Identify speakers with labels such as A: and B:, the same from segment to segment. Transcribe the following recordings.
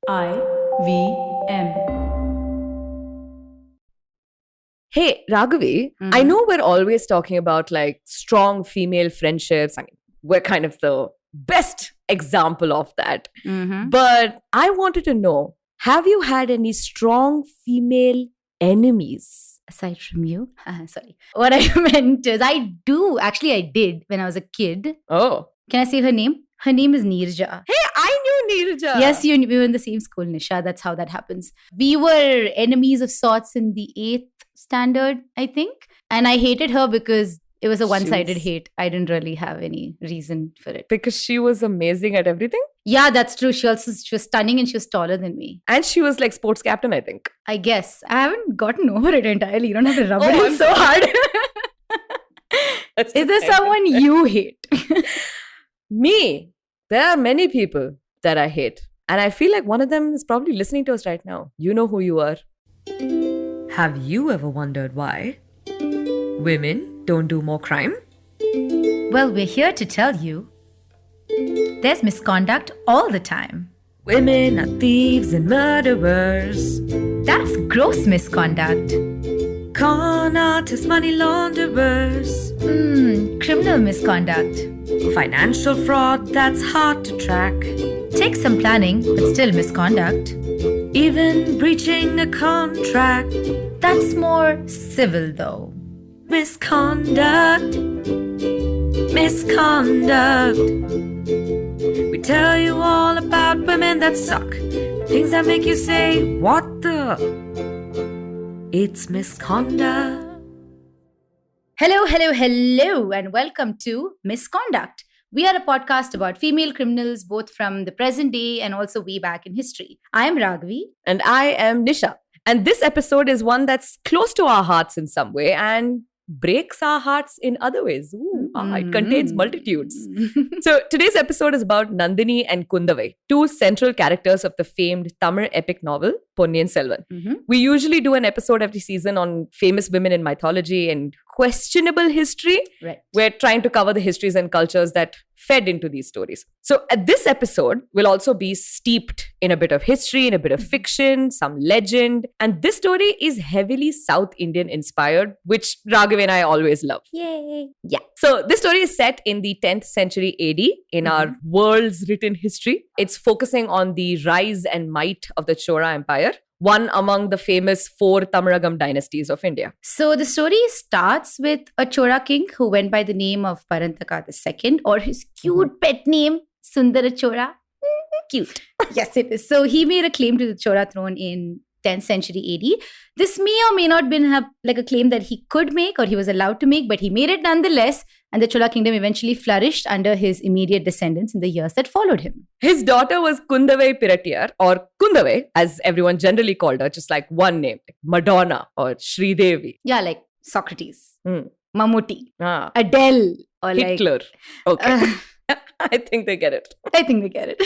A: IVM.
B: Hey, Raghavi, I know we're always talking about like strong female friendships. I mean, we're kind of the best example of that. But I wanted to know, have you had any strong female enemies?
A: Aside from you, sorry. What I meant is, I did when I was a kid.
B: Oh.
A: Can I say her name? Her name is Neerja.
B: Hey, I knew Neerja.
A: Yes, we were in the same school, Nisha. That's how that happens. We were enemies of sorts in the 8th standard, I think. And I hated her because it was a one-sided hate. I didn't really have any reason for it.
B: Because she was amazing at everything?
A: Yeah, that's true. She was stunning and she was taller than me.
B: And she was like sports captain, I think.
A: I guess. I haven't gotten over it entirely. You don't have to rub it in
B: I'm
A: so hard. Is there someone you hate?
B: Me. There are many people that I hate. And I feel like one of them is probably listening to us right now. You know who you are.
C: Have you ever wondered why women don't do more crime?
A: Well, we're here to tell you there's misconduct all the time.
C: Women are thieves and murderers,
A: That's gross misconduct.
C: con artists, money launderers,
A: Criminal misconduct.
C: financial fraud that's hard to track,
A: Takes some planning, but still misconduct.
C: even breaching a contract.
A: That's more civil, though.
C: Misconduct, misconduct. We tell you all about women that suck, things that make you say, what the? It's misconduct.
A: Hello, and welcome to Misconduct. We are a podcast about female criminals, both from the present day and also way back in history. I am Raghavi.
B: And I am Nisha. And this episode is one that's close to our hearts in some way and breaks our hearts in other ways. It contains multitudes. So today's episode is about Nandini and Kundavai, two central characters of the famed Tamil epic novel, Ponniyin Selvan. We usually do an episode every season on famous women in mythology and questionable history.
A: Right.
B: We're trying to cover the histories and cultures that fed into these stories. So at this episode, we'll also be steeped in a bit of history, in a bit of fiction, some legend. And this story is heavily South Indian inspired, which Raghav and I always love.
A: Yay.
B: Yeah. So this story is set in the 10th century AD in our world's written history. It's focusing on the rise and might of the Chola Empire, one among the famous 4 Tamilagam dynasties of India.
A: So the story starts with a Chola king who went by the name of Parantaka II, or his cute pet name, Sundara Chola. Cute. Yes, it is. So he made a claim to the Chola throne in 10th century AD. This may or may not have like a claim that he could make or he was allowed to make, but he made it nonetheless. And the Chola kingdom eventually flourished under his immediate descendants in the years that followed him.
B: His daughter was Kundavai Piratiyar, or Kundavai, as everyone generally called her, just like one name, like Madonna or Sri Devi.
A: Yeah, like Socrates, Mammootty,
B: Ah,
A: Adele, or
B: Hitler. Okay. I think they get it.
A: I think they get it.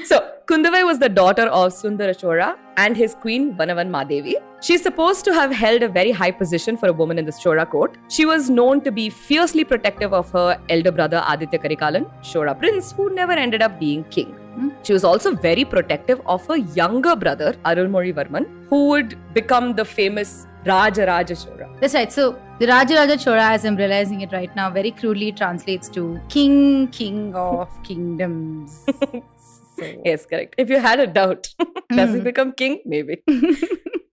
B: So, Kundavai was the daughter of Sundara Chola and his queen Vanavan Madevi. She's supposed to have held a very high position for a woman in the Chola court. She was known to be fiercely protective of her elder brother Aditya Karikalan, Chola prince, who never ended up being king. She was also very protective of her younger brother Arulmozhi Varman, who would become the famous Rajaraja Chola.
A: That's right. So the Rajaraja Chola, as I'm realizing it right now, very crudely translates to king of kingdoms.
B: Yes, correct. If you had a doubt, does he become king? Maybe.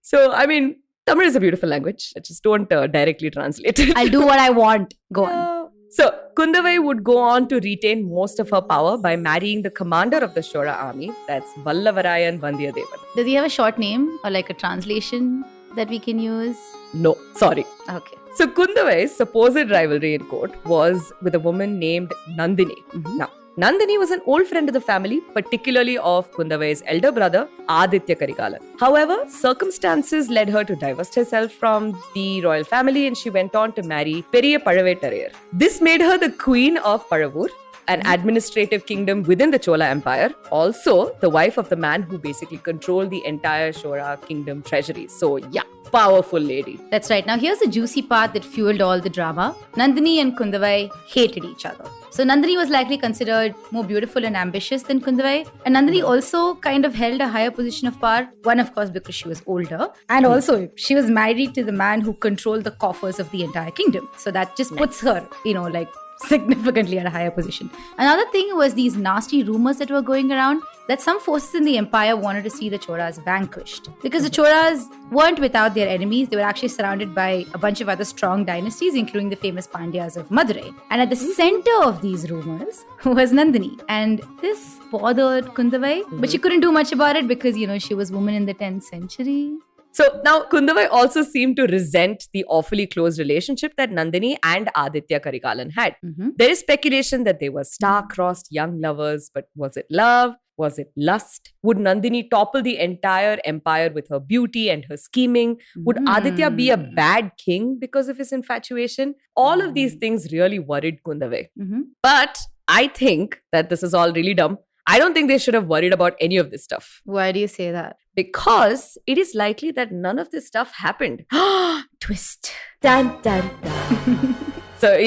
B: So, I mean, Tamil is a beautiful language. I just don't directly translate it.
A: I'll do what I want. Go on.
B: So, Kundavai would go on to retain most of her power by marrying the commander of the Chola army, that's Vallavarayan Vandiyadevan.
A: Does he have a short name or like a translation that we can use?
B: No, sorry.
A: Okay.
B: So, Kundavai's supposed rivalry in court was with a woman named Nandini. Now, Nandini was an old friend of the family, particularly of Kundavai's elder brother, Aditya Karikalan. However, circumstances led her to divest herself from the royal family and she went on to marry Periya Pazhavai Tarayar. This made her the queen of Paravur, an administrative kingdom within the Chola Empire. Also, the wife of the man who basically controlled the entire Chola kingdom treasury. So, yeah, powerful lady.
A: That's right. Now, here's the juicy part that fueled all the drama. Nandini and Kundavai hated each other. So, Nandini was likely considered more beautiful and ambitious than Kundavai. And Nandini also kind of held a higher position of power. One, of course, because she was older. And also, she was married to the man who controlled the coffers of the entire kingdom. So, that just puts her, significantly at a higher position. Another thing was these nasty rumors that were going around that some forces in the empire wanted to see the Cholas vanquished. Because the Cholas weren't without their enemies. They were actually surrounded by a bunch of other strong dynasties, including the famous Pandyas of Madurai. And at the center of these rumors was Nandini. And this bothered Kundavai, but she couldn't do much about it because, she was woman in the 10th century.
B: So now Kundavai also seemed to resent the awfully close relationship that Nandini and Aditya Karikalan had. There is speculation that they were star-crossed young lovers, but was it love? Was it lust? Would Nandini topple the entire empire with her beauty and her scheming? Would Aditya be a bad king because of his infatuation? All of these things really worried Kundavai. But I think that this is all really dumb. I don't think they should have worried about any of this stuff.
A: Why do you say that?
B: Because it is likely that none of this stuff happened.
A: Twist.
B: Dun, dun, dun. So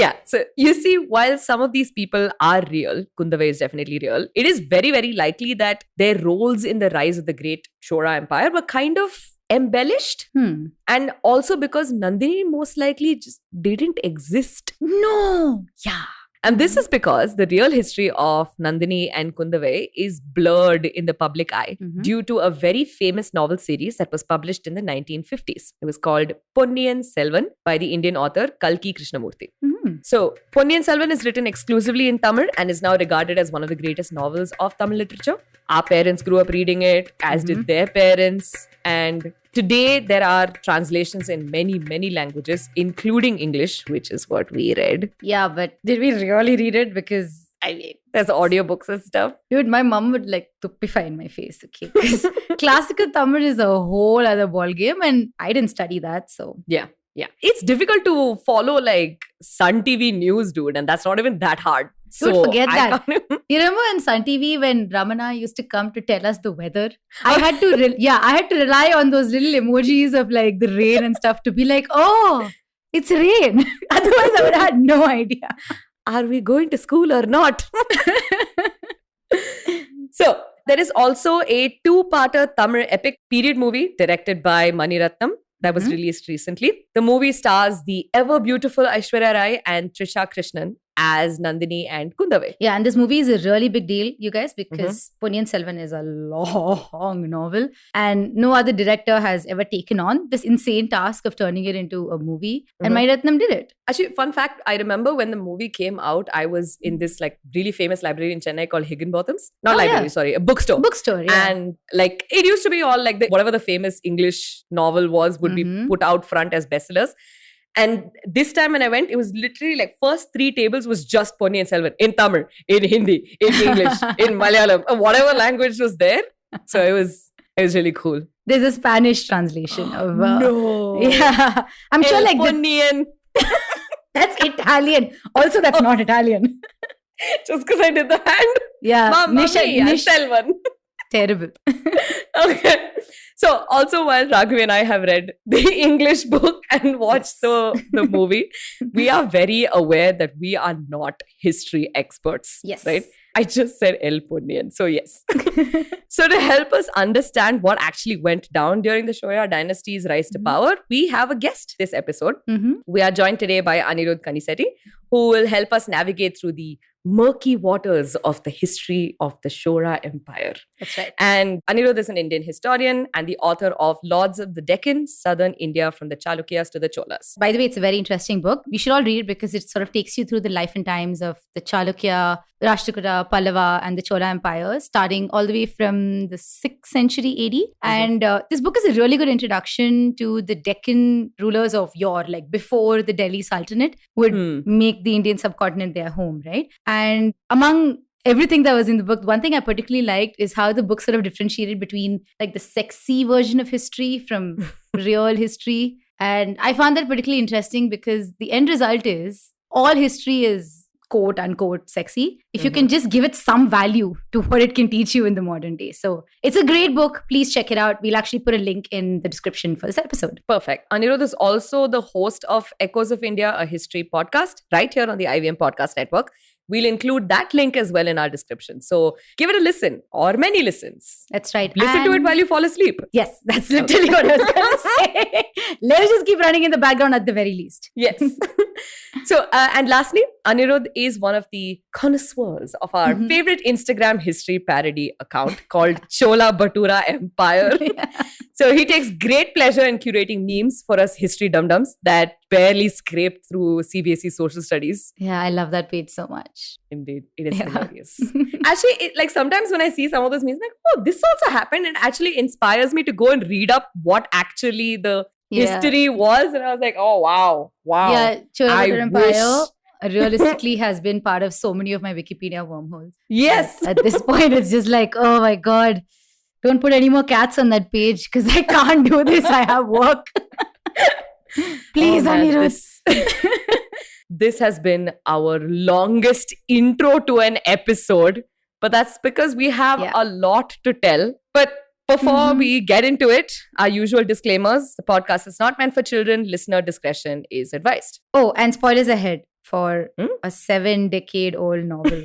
B: you see, while some of these people are real, Kundavai is definitely real, it is very, very likely that their roles in the rise of the great Chola Empire were kind of embellished. And also because Nandini most likely just didn't exist.
A: No.
B: Yeah. And this is because the real history of Nandini and Kundavai is blurred in the public eye due to a very famous novel series that was published in the 1950s. It was called Ponniyin Selvan by the Indian author Kalki Krishnamurthy. So, Ponniyin Selvan is written exclusively in Tamil and is now regarded as one of the greatest novels of Tamil literature. Our parents grew up reading it, as did their parents. And today, there are translations in many, many languages, including English, which is what we read.
A: Yeah, but did we really read it? Because,
B: there's audiobooks and stuff.
A: Dude, my mom would tuppify in my face, okay? Because classical Tamil is a whole other ballgame and I didn't study that, so.
B: Yeah. It's difficult to follow Sun TV news, dude, and that's not even that hard.
A: Dude, forget that. You remember in Sun TV when Ramana used to come to tell us the weather? I had to rely on those little emojis of the rain and stuff to be like, oh, it's rain. Otherwise, I would have had no idea.
B: Are we going to school or not? So, there is also a 2-parter Tamil epic period movie directed by Mani Ratnam that was released recently. The movie stars the ever beautiful Aishwarya Rai and Trisha Krishnan as Nandini and Kundavai.
A: Yeah, and this movie is a really big deal, you guys, because Ponniyin Selvan is a long novel and no other director has ever taken on this insane task of turning it into a movie. And Mani Ratnam did it.
B: Actually, fun fact, I remember when the movie came out, I was in this really famous library in Chennai called Higginbotham's. A bookstore.
A: Bookstore, yeah.
B: And it used to be all whatever the famous English novel was would be put out front as bestsellers. And this time when I went, it was literally first 3 tables was just Ponniyin Selvan in Tamil, in Hindi, in English, in Malayalam, whatever language was there. So it was really cool.
A: There's a Spanish translation of...
B: no.
A: Yeah. I'm sure
B: Ponniyin.
A: That's Italian. Also, that's not Italian.
B: Just because I did the hand.
A: Yeah.
B: Nish Selvan.
A: Terrible.
B: Okay. So also while Raghavi and I have read the English book and watched the movie, we are very aware that we are not history experts.
A: Yes.
B: Right? I just said El Ponniyin. So yes. So to help us understand what actually went down during the Chola dynasty's rise to power, we have a guest this episode. We are joined today by Anirudh Kanisetti, who will help us navigate through the murky waters of the history of the Chola Empire.
A: That's right.
B: And Anirudh is an Indian historian and the author of Lords of the Deccan, Southern India from the Chalukyas to the Cholas.
A: By the way, it's a very interesting book. We should all read it because it sort of takes you through the life and times of the Chalukya, Rashtrakuta, Pallava and the Chola Empire, starting all the way from the 6th century AD. And this book is a really good introduction to the Deccan rulers of yore, before the Delhi Sultanate would make the Indian subcontinent their home, right? And among everything that was in the book, one thing I particularly liked is how the book sort of differentiated between the sexy version of history from real history. And I found that particularly interesting because the end result is all history is quote unquote sexy if you can just give it some value to what it can teach you in the modern day. So it's a great book. Please check it out. We'll actually put a link in the description for this episode.
B: Perfect. Anirudh is also the host of Echoes of India, a history podcast right here on the IVM Podcast Network. We'll include that link as well in our description. So give it a listen or many listens.
A: That's right.
B: Listen to it while you fall asleep.
A: Yes, that's literally what I was going to say. Let us just keep running in the background at the very least.
B: Yes. So, and lastly, Anirudh is one of the connoisseurs of our favorite Instagram history parody account called Chola Bhatura Empire. So he takes great pleasure in curating memes for us history dum-dums that barely scrape through CBSE social studies.
A: Yeah, I love that page so much.
B: Indeed, it is hilarious. Actually, like sometimes when I see some of those memes, I'm like, oh, this also happened, and actually inspires me to go and read up what actually the history was. And I was like, oh, wow.
A: Yeah, Chola Bhatura Empire realistically has been part of so many of my Wikipedia wormholes.
B: Yes.
A: At this point, it's just like, oh my God, don't put any more cats on that page because I can't do this. I have work. Please, Anirudh.
B: This has been our longest intro to an episode, but that's because we have a lot to tell. But before we get into it, our usual disclaimers: the podcast is not meant for children. Listener discretion is advised.
A: Oh, and spoilers ahead for a 7-decade-old novel.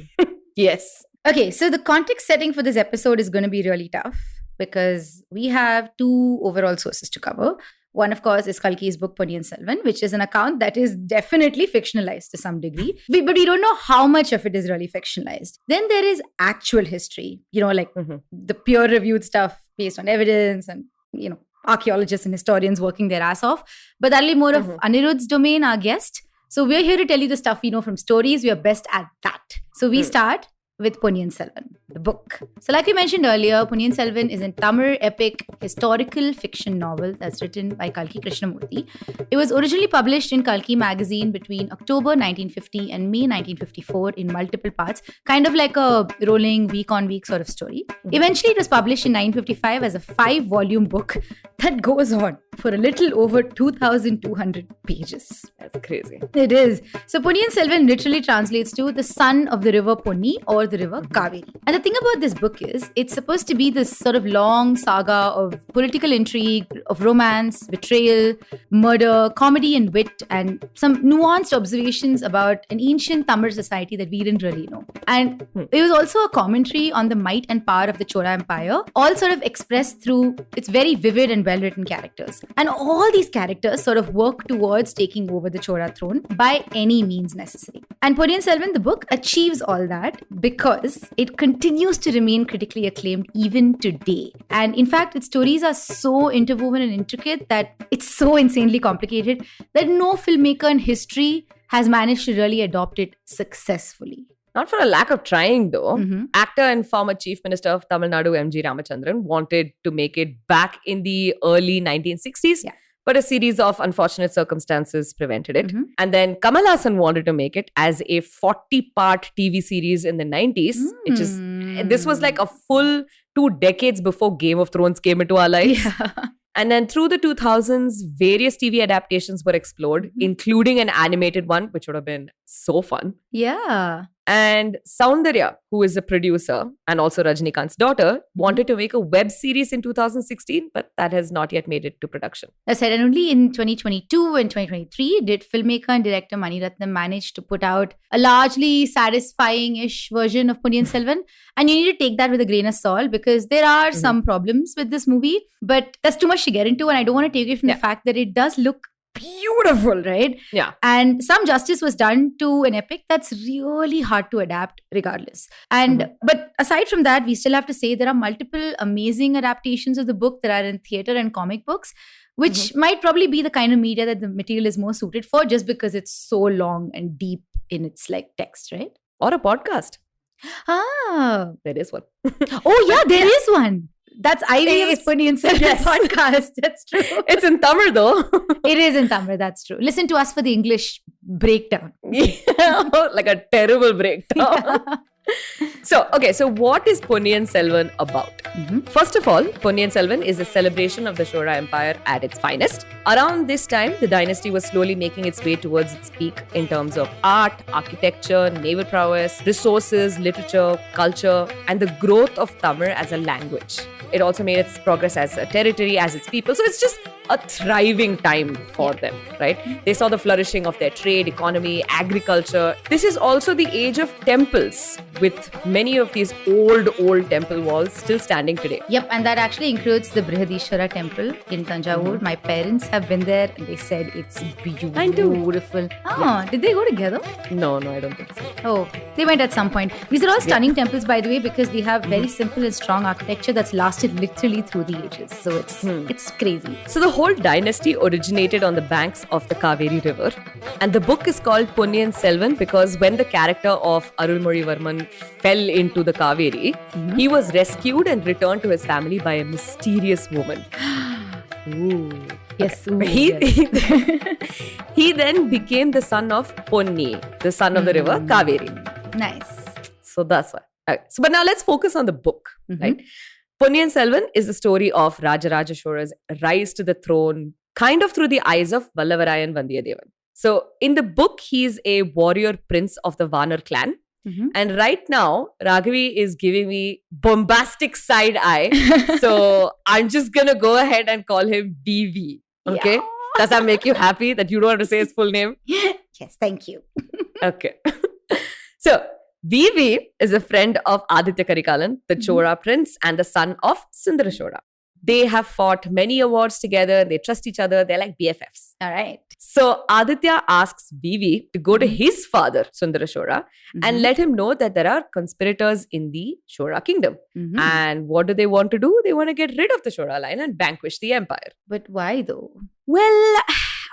B: Yes.
A: Okay, so the context setting for this episode is going to be really tough because we have 2 overall sources to cover. One, of course, is Kalki's book Ponniyin Selvan, which is an account that is definitely fictionalized to some degree. But we don't know how much of it is really fictionalized. Then there is actual history, like the peer-reviewed stuff based on evidence and, archaeologists and historians working their ass off. But that'll be more of Anirudh's domain, our guest. So we're here to tell you the stuff we know from stories. We are best at that. So we start with Ponniyin Selvan, the book. So like we mentioned earlier, Ponniyin Selvan is a Tamil epic historical fiction novel that's written by Kalki Krishnamurthy. It was originally published in Kalki magazine between October 1950 and May 1954 in multiple parts, kind of like a rolling week-on-week sort of story. Eventually, it was published in 1955 as a 5-volume book that goes on for a little over 2,200 pages.
B: That's crazy.
A: It is. So Ponniyin Selvan literally translates to the son of the river Ponni or the river Kaveri. And the thing about this book is it's supposed to be this sort of long saga of political intrigue, of romance, betrayal, murder, comedy and wit, and some nuanced observations about an ancient Tamil society that we didn't really know. And it was also a commentary on the might and power of the Chola Empire, all sort of expressed through its very vivid and well-written characters. And all these characters sort of work towards taking over the Chola throne by any means necessary. And Ponniyin Selvan, the book, achieves all that because it continues to remain critically acclaimed even today. And in fact, its stories are so interwoven and intricate that it's so insanely complicated that no filmmaker in history has managed to really adopt it successfully.
B: Not for a lack of trying, though. Actor and former Chief Minister of Tamil Nadu, M.G. Ramachandran, wanted to make it back in the early 1960s. But a series of unfortunate circumstances prevented it. And then Kamal Haasan wanted to make it as a 40-part TV series in the 90s, which is, this was like a full 2 decades before Game of Thrones came into our lives. And then through the 2000s, various TV adaptations were explored, including an animated one, which would have been so fun.
A: Yeah.
B: And Soundarya, who is a producer and also Rajnikant's daughter, wanted to make a web series in 2016, but that has not yet made it to production.
A: That's right. And only in 2022 and 2023 did filmmaker and director Mani Ratnam manage to put out a largely satisfying-ish version of Ponniyin Selvan. And you need to take that with a grain of salt because there are some problems with this movie, but that's too much to get into. And I don't want to take away from the fact that it does look beautiful, right?
B: Yeah.
A: And some justice was done to an epic that's really hard to adapt regardless. And but aside from that, we still have to say there are multiple amazing adaptations of the book that are in theater and comic books, which might probably be the kind of media that the material is more suited for just because it's so long and deep in its like text, right?
B: Or a podcast.
A: Ah.
B: There is one.
A: Oh yeah, there is one. That's IVM's Ponniyin Selvan podcast. That's true.
B: It's in Tamil though.
A: It is in Tamil. That's true. Listen to us for the English breakdown.
B: Like a terrible breakdown. So what is Ponniyin Selvan about? First of all, Ponniyin Selvan is a celebration of the Chola Empire at its finest. around this time, the dynasty was slowly making its way towards its peak in terms of art, architecture, naval prowess, resources, literature, culture, and the growth of Tamil as a language. It also made its progress as a territory, as its people. So it's just a thriving time for them, right? They saw the flourishing of their trade, economy, agriculture. This is also the age of temples, with many of these old temple walls still standing today.
A: Yep, and that actually includes the Brihadishwara temple in Tanjavur. My parents have been there and they said it's beautiful. Did they go together?
B: No, I don't think so.
A: Oh, they went at some point. These are all stunning temples, by the way, because they have very simple and strong architecture that's lasted literally through the ages. So it's crazy.
B: So the whole dynasty originated on the banks of the Kaveri River, and the book is called Ponniyin Selvan because when the character of Arulmozhivarman fell into the Kaveri, he was rescued and returned to his family by a mysterious woman. Ooh.
A: Yes.
B: He then became the son of Ponni, the son of the river Kaveri.
A: Nice.
B: So that's why. Okay. So, but now let's focus on the book, right? Ponniyin Selvan is the story of Rajaraja Chola's rise to the throne, kind of through the eyes of Vallavarayan Vandiyadevan. So, in the book, he's a warrior prince of the Vanar clan. And right now, Raghavi is giving me bombastic side eye. So, I'm just going to go ahead and call him BV. Okay? Yeah. Does that make you happy that you don't want to say his full name?
A: Yes, thank you.
B: Okay. So, VV is a friend of Aditya Karikalan, the Chola prince and the son of Sundara Chola. They have fought many awards together. They trust each other. They're like BFFs.
A: All right.
B: So Aditya asks VV to go to his father, Sundara Chola, and let him know that there are conspirators in the Chola kingdom. And what do they want to do? They want to get rid of the Chola line and vanquish the empire.
A: But why though?
B: Well,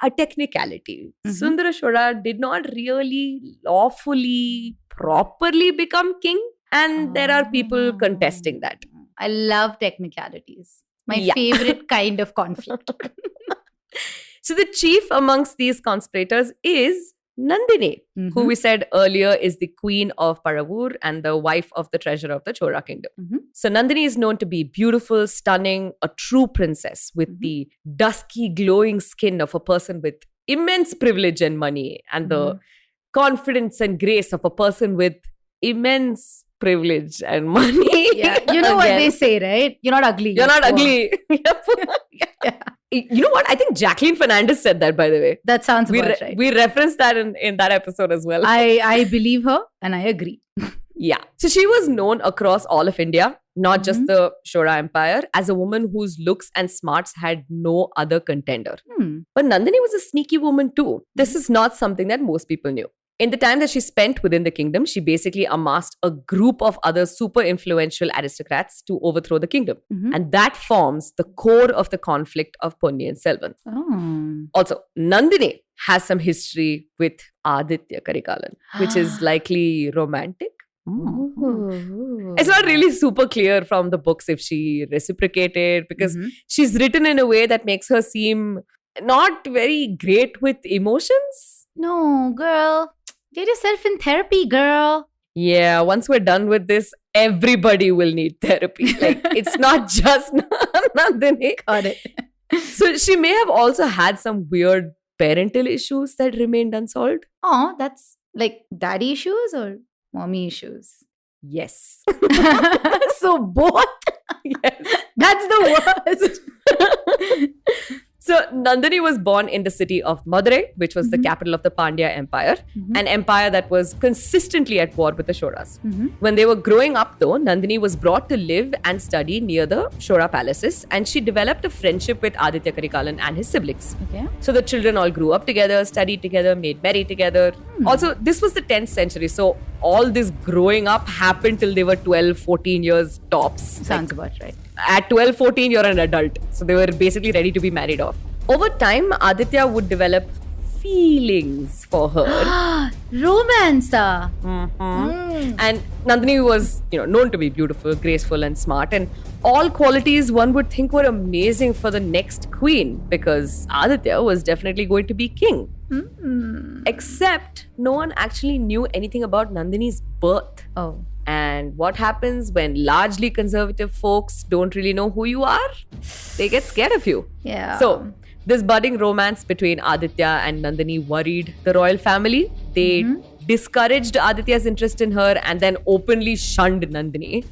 B: a technicality. Sundara Chola did not really lawfully, properly become king. And there are people contesting that.
A: I love technicalities. My favorite kind of conflict.
B: So the chief amongst these conspirators is Nandini, who we said earlier is the queen of Paravur and the wife of the treasurer of the Chola kingdom. So Nandini is known to be beautiful, stunning, a true princess with the dusky, glowing skin of a person with immense privilege and money, and the confidence and grace of a person with immense privilege and money.
A: Yeah, you know what they say, right? You're not ugly.
B: You're not ugly. Yeah. You know what? I think Jacqueline Fernandez said that, by the way.
A: That sounds about right.
B: We referenced that in that episode as well.
A: I believe her and I agree.
B: Yeah. So she was known across all of India, not just the Chola Empire, as a woman whose looks and smarts had no other contender. But Nandini was a sneaky woman too. This is not something that most people knew. In the time that she spent within the kingdom, she basically amassed a group of other super influential aristocrats to overthrow the kingdom. And that forms the core of the conflict of Ponniyin Selvan. Also, Nandini has some history with Aditya Karikalan, which is likely romantic. It's not really super clear from the books if she reciprocated, because she's written in a way that makes her seem not very great with emotions.
A: No, girl. Get yourself in therapy, girl.
B: Yeah, once we're done with this, everybody will need therapy. Like, it's not just Nandini.
A: Got it.
B: So she may have also had some weird parental issues that remained unsolved.
A: Oh, that's like daddy issues or mommy issues?
B: Yes.
A: So both?
B: Yes.
A: That's the worst.
B: So Nandini was born in the city of Madurai, which was the capital of the Pandya Empire, an empire that was consistently at war with the Cholas. When they were growing up though, Nandini was brought to live and study near the Chola palaces, and she developed a friendship with Aditya Karikalan and his siblings.
A: Okay.
B: So the children all grew up together, studied together, made merry together. Also, this was the 10th century, so all this growing up happened till they were 12, 14 years tops.
A: Sounds about right.
B: At 12, 14, you're an adult. So they were basically ready to be married off. Over time, Aditya would develop feelings for her.
A: Romance.
B: And Nandini was, known to be beautiful, graceful and smart, and all qualities one would think were amazing for the next queen, because Aditya was definitely going to be king. Except no one actually knew anything about Nandini's birth.
A: Oh.
B: And what happens when largely conservative folks don't really know who you are? They get scared of you.
A: Yeah.
B: So, This budding romance between Aditya and Nandini worried the royal family. They discouraged Aditya's interest in her and then openly shunned Nandini.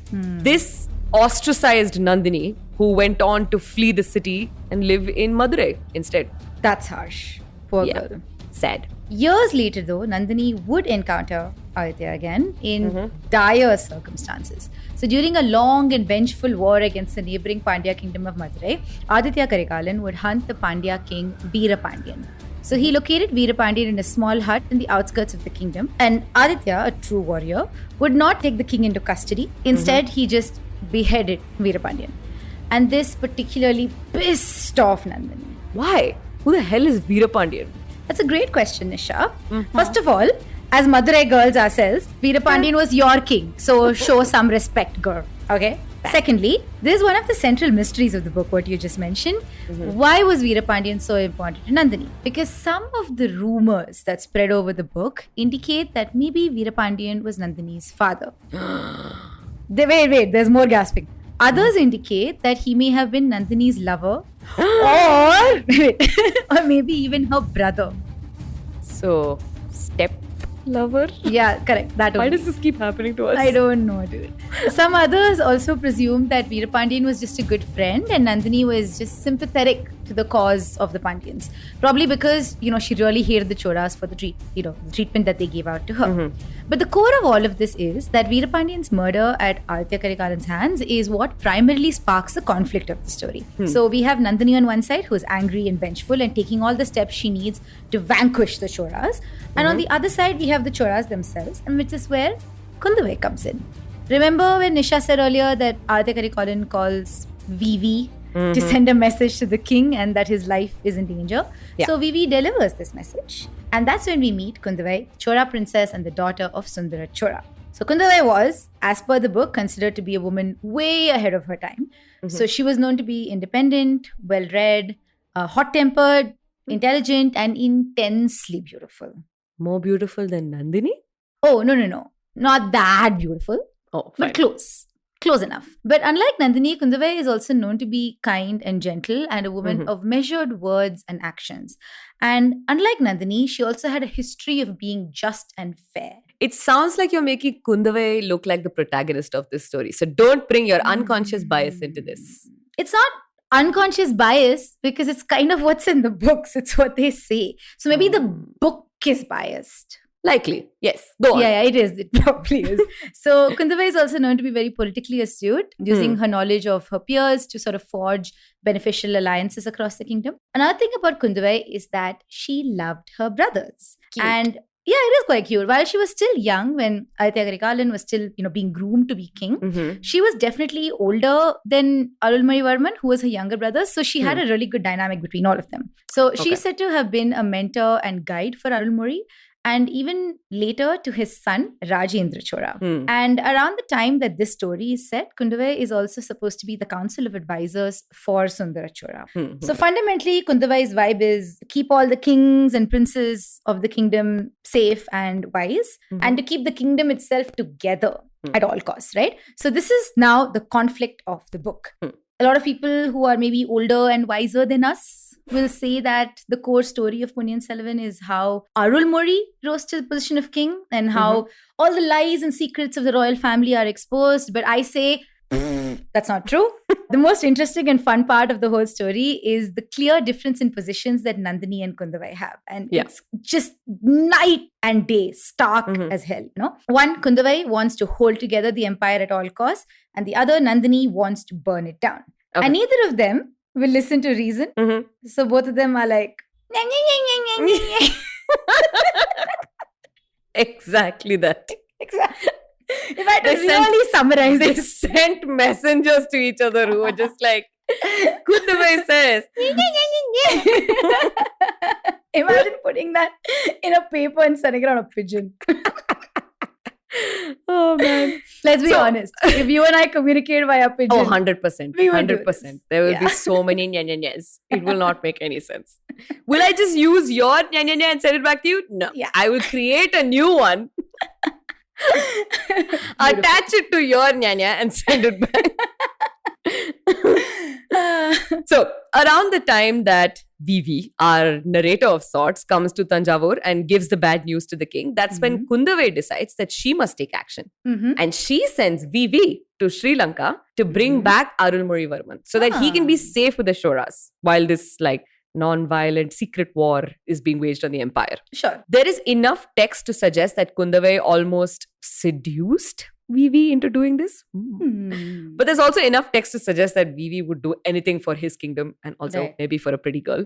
B: This ostracized Nandini, who went on to flee the city and live in Madurai instead.
A: That's harsh. Poor girl.
B: Sad.
A: Years later, though, Nandini would encounter Aditya again in dire circumstances. So, during a long and vengeful war against the neighboring Pandya kingdom of Madurai, Aditya Karikalan would hunt the Pandya king Veerapandian. So, he located Veerapandian in a small hut in the outskirts of the kingdom. And Aditya, a true warrior, would not take the king into custody. Instead, he just beheaded Veerapandian. And this particularly pissed off Nandini.
B: Why? Who the hell is Veerapandian?
A: That's a great question, Nisha. First of all, as Madurai girls ourselves, Veerapandian was your king. So show some respect, girl. Okay? Secondly, this is one of the central mysteries of the book, what you just mentioned. Why was Veerapandian so important to Nandini? Because some of the rumors that spread over the book indicate that maybe Veerapandian was Nandini's father. Wait, there's more gasping. Others indicate that he may have been Nandini's lover or maybe even her brother.
B: So, step lover?
A: Yeah, correct. That
B: Why
A: only.
B: does this keep happening to us?
A: I don't know, dude. Some others also presume that Veerapandian was just a good friend and Nandini was just sympathetic to the cause of the Pandyans. Probably because, she really hated the Cholas for the treatment that they gave out to her. But the core of all of this is that Veerapandian's murder at Aditya Karikalan's hands is what primarily sparks the conflict of the story. So we have Nandini on one side, who is angry and vengeful and taking all the steps she needs to vanquish the Cholas. And on the other side, we have the Cholas themselves, and which is where Kundavai comes in. Remember when Nisha said earlier that Aditya Karikalan calls Vivi to send a message to the king and that his life is in danger?
B: Yeah.
A: So Vivi delivers this message. And that's when we meet Kundavai, Chola princess and the daughter of Sundara Chola. So Kundavai was, as per the book, considered to be a woman way ahead of her time. So she was known to be independent, well-read, hot-tempered, intelligent, and intensely beautiful.
B: More beautiful than Nandini?
A: Oh, no. Not that beautiful,
B: Oh, fine.
A: but close. Close enough. But unlike Nandini, Kundavai is also known to be kind and gentle and a woman of measured words and actions. And unlike Nandini, she also had a history of being just and fair.
B: It sounds like you're making Kundavai look like the protagonist of this story. So don't bring your unconscious bias into this.
A: It's not unconscious bias because it's kind of what's in the books. It's what they say. So maybe the book is biased.
B: Likely. Yes. Go on.
A: Yeah, it is. It probably is. So Kundavai is also known to be very politically astute, using her knowledge of her peers to sort of forge beneficial alliances across the kingdom. Another thing about Kundavai is that she loved her brothers.
B: Cute.
A: And yeah, it is quite cute. While she was still young, when Aditya Karikalan was still, being groomed to be king, she was definitely older than Arulmozhivarman, who was her younger brother. So she had a really good dynamic between all of them. So she's said to have been a mentor and guide for Arulmozhi, and even later to his son, Rajendra Chola. And around the time that this story is set, Kundavai is also supposed to be the council of advisors for Sundara Chola. So fundamentally, Kundavai's vibe is keep all the kings and princes of the kingdom safe and wise, and to keep the kingdom itself together at all costs, right? So this is now the conflict of the book. A lot of people who are maybe older and wiser than us will say that the core story of Ponniyin Selvan is how Arulmozhi rose to the position of king and how all the lies and secrets of the royal family are exposed. But I say, that's not true. The most interesting and fun part of the whole story is the clear difference in positions that Nandini and Kundavai have. And it's just night and day, stark as hell. One, Kundavai wants to hold together the empire at all costs, and the other, Nandini, wants to burn it down.
B: Okay.
A: And neither of them will listen to reason. So both of them are like,
B: Exactly that.
A: exactly. If I had to really summarize
B: They
A: this.
B: sent messengers to each other who were just like, Kundavai says.
A: Imagine putting that in a paper and sending it on a pigeon.
B: Oh man.
A: Let's be honest. If you and I communicate via pigeon,
B: Oh, 100%.
A: We will do
B: 100%.
A: this.
B: There will be so many nyas. It will not make any sense. Will I just use your nya and send it back to you? No.
A: Yeah.
B: I will create a new one, attach it to your nya and send it back. So, around the time that Vivi, our narrator of sorts, comes to Tanjavur and gives the bad news to the king, that's when Kundavai decides that she must take action. And she sends Vivi to Sri Lanka to bring back Arulmozhivarman so that he can be safe with the Cholas while this non-violent secret war is being waged on the empire.
A: Sure.
B: There is enough text to suggest that Kundavai almost seduced Vivi into doing this. But there's also enough text to suggest that Vivi would do anything for his kingdom and also maybe for a pretty girl.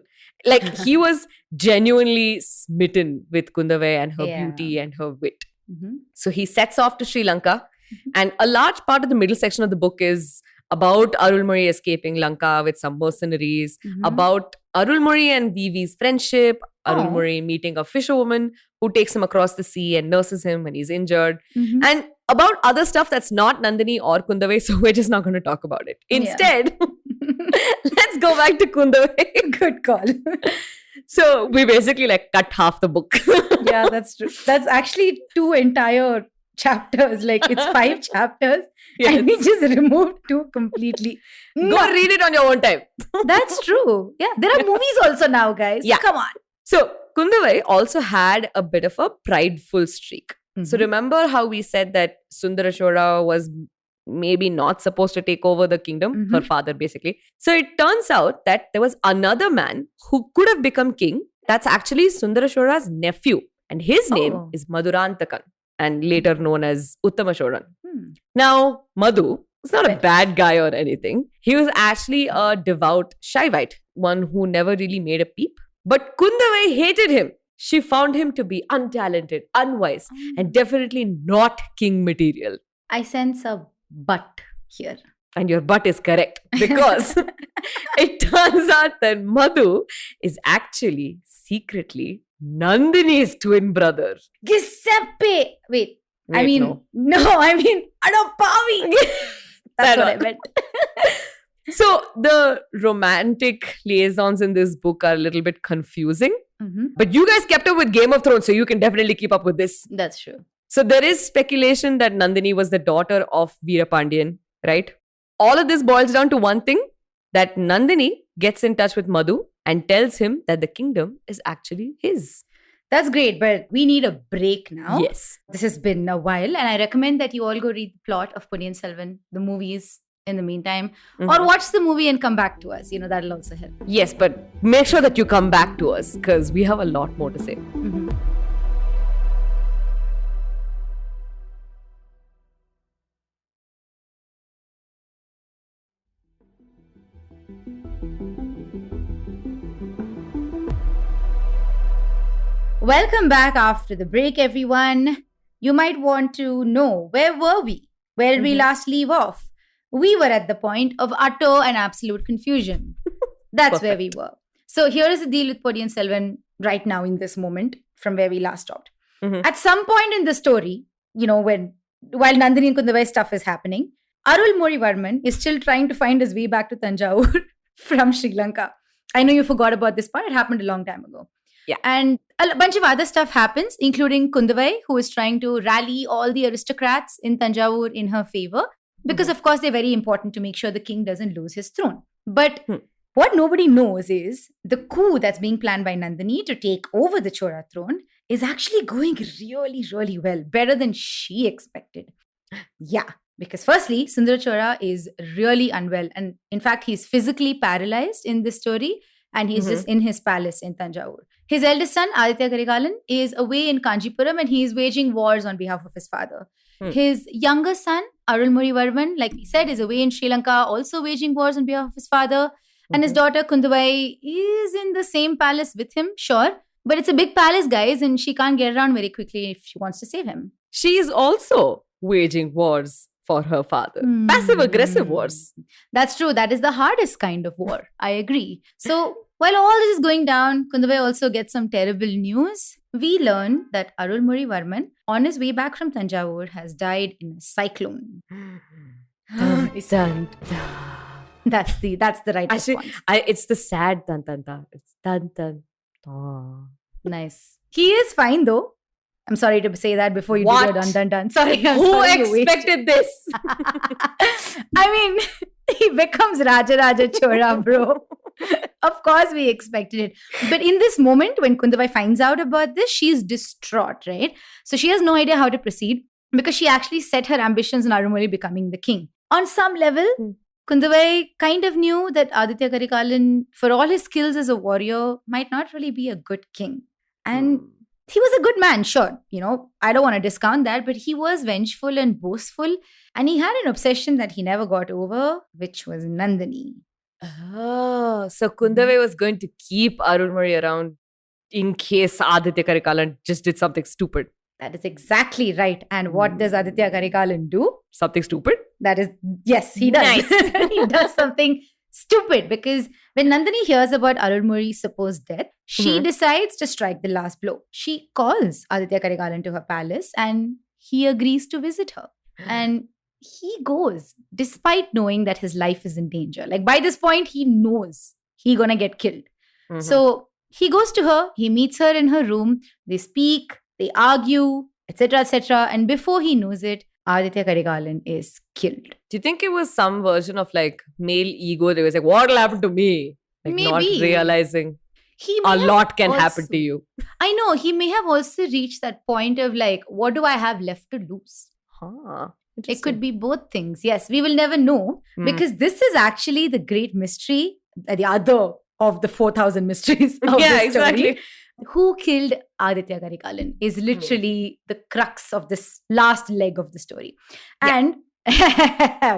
B: He was genuinely smitten with Kundavai and her beauty and her wit. So he sets off to Sri Lanka, and a large part of the middle section of the book is about Arulmozhi escaping Lanka with some mercenaries, about Arulmozhi and Vivi's friendship, Arulmozhi meeting a fisherwoman who takes him across the sea and nurses him when he's injured, and about other stuff that's not Nandini or Kundavai, so we're just not going to talk about it. Instead, let's go back to Kundavai.
A: Good call.
B: So we basically cut half the book.
A: Yeah, that's true. That's actually 2 entire chapters. It's 5 chapters.
B: Yes.
A: And we just removed 2 completely.
B: Go read it on your own time.
A: That's true. Yeah, there are movies also now, guys.
B: Yeah.
A: Come on.
B: So Kundavai also had a bit of a prideful streak. So remember how we said that Sundara Chola was maybe not supposed to take over the kingdom, her father basically. So it turns out that there was another man who could have become king. That's actually Sundara Chola's nephew. And his name is Madhurantakan, and later known as Uttama Cholan. Now, Madhu was not a bad guy or anything. He was actually a devout Shaivite, one who never really made a peep. But Kundavai hated him. She found him to be untalented, unwise, and definitely not king material.
A: I sense a but here.
B: And your but is correct, because it turns out that Madhu is actually secretly Nandini's twin brother.
A: Giuseppe! Wait, I
B: Wait,
A: mean, Adapavi! That's what I meant.
B: So the romantic liaisons in this book are a little bit confusing. But you guys kept up with Game of Thrones, so you can definitely keep up with this.
A: That's true.
B: So there is speculation that Nandini was the daughter of Veerapandian, right? All of this boils down to one thing, that Nandini gets in touch with Madhu and tells him that the kingdom is actually his.
A: That's great, but we need a break now.
B: Yes.
A: This has been a while, and I recommend that you all go read the plot of Ponniyin Selvan, the movies in the meantime, or watch the movie and come back to us. That'll also help.
B: Yes, but make sure that you come back to us, because we have a lot more to say.
A: Welcome back after the break, everyone. You might want to know, where were we? Where did we last leave off? We were at the point of utter and absolute confusion. That's where we were. So here is the deal with Ponniyin Selvan right now in this moment from where we last stopped. At some point in the story, while Nandini and Kundavai stuff is happening, Arulmozhivarman is still trying to find his way back to Tanjavur from Sri Lanka. I know you forgot about this part. It happened a long time ago.
B: Yeah.
A: And a bunch of other stuff happens, including Kundavai, who is trying to rally all the aristocrats in Tanjavur in her favor. Because, of course, they're very important to make sure the king doesn't lose his throne. But what nobody knows is the coup that's being planned by Nandini to take over the Chola throne is actually going really, really well. Better than she expected. Yeah. Because firstly, Sundara Chola is really unwell. And in fact, he's physically paralyzed in this story. And he's just in his palace in Tanjavur. His eldest son, Aditya Karikalan, is away in Kanchipuram and he's waging wars on behalf of his father. His younger son, Arulmozhivarman, like we said, is away in Sri Lanka, also waging wars on behalf of his father. And his daughter, Kundavai, is in the same palace with him, sure. But it's a big palace, guys, and she can't get around very quickly if she wants to save him.
B: She is also waging wars for her father. Passive-aggressive wars.
A: That's true. That is the hardest kind of war. I agree. So, while all this is going down, Kundavai also gets some terrible news. We learn that Arulmozhivarman, on his way back from Tanjavur, has died in a cyclone. That's the right response.
B: It's the sad tan-tan-ta. It's tan-tan-ta.
A: Nice. He is fine though. I'm sorry to say that before you do your dun-dun-dun. Sorry.
B: Who expected this?
A: I mean, he becomes Rajaraja Chola, bro. Of course, we expected it. But in this moment, when Kundavai finds out about this, she's distraught, right? So she has no idea how to proceed because she actually set her ambitions on Arulmozhi becoming the king. On some level, Kundavai kind of knew that Aditya Karikalan, for all his skills as a warrior, might not really be a good king. And he was a good man, sure. I don't want to discount that, but he was vengeful and boastful. And he had an obsession that he never got over, which was Nandini.
B: Oh, so Kundavai was going to keep Arulmozhi around in case Aditya Karikalan just did something stupid.
A: That is exactly right. And what does Aditya Karikalan do?
B: Something stupid?
A: That is, yes, he does.
B: Nice.
A: He does something stupid because when Nandini hears about Arulmozhi's supposed death, she decides to strike the last blow. She calls Aditya Karikalan to her palace and he agrees to visit her. And he goes despite knowing that his life is in danger. Like by this point, he knows he's gonna get killed. So he goes to her, he meets her in her room, they speak, they argue, etc., etc. And before he knows it, Aditya Karikalan is killed.
B: Do you think it was some version of like male ego? They was like, what'll happen to me? Like
A: Maybe.
B: Not realizing
A: He may
B: a
A: have
B: lot can
A: also-
B: happen to you.
A: I know, he may have also reached that point of like, what do I have left to lose?
B: Huh.
A: It could be both things. Yes, we will never know because this is actually the great mystery, the other of the 4,000 mysteries of
B: Yeah,
A: this story.
B: exactly.
A: Who killed Aditya Karikalan is literally the crux of this last leg of the story. And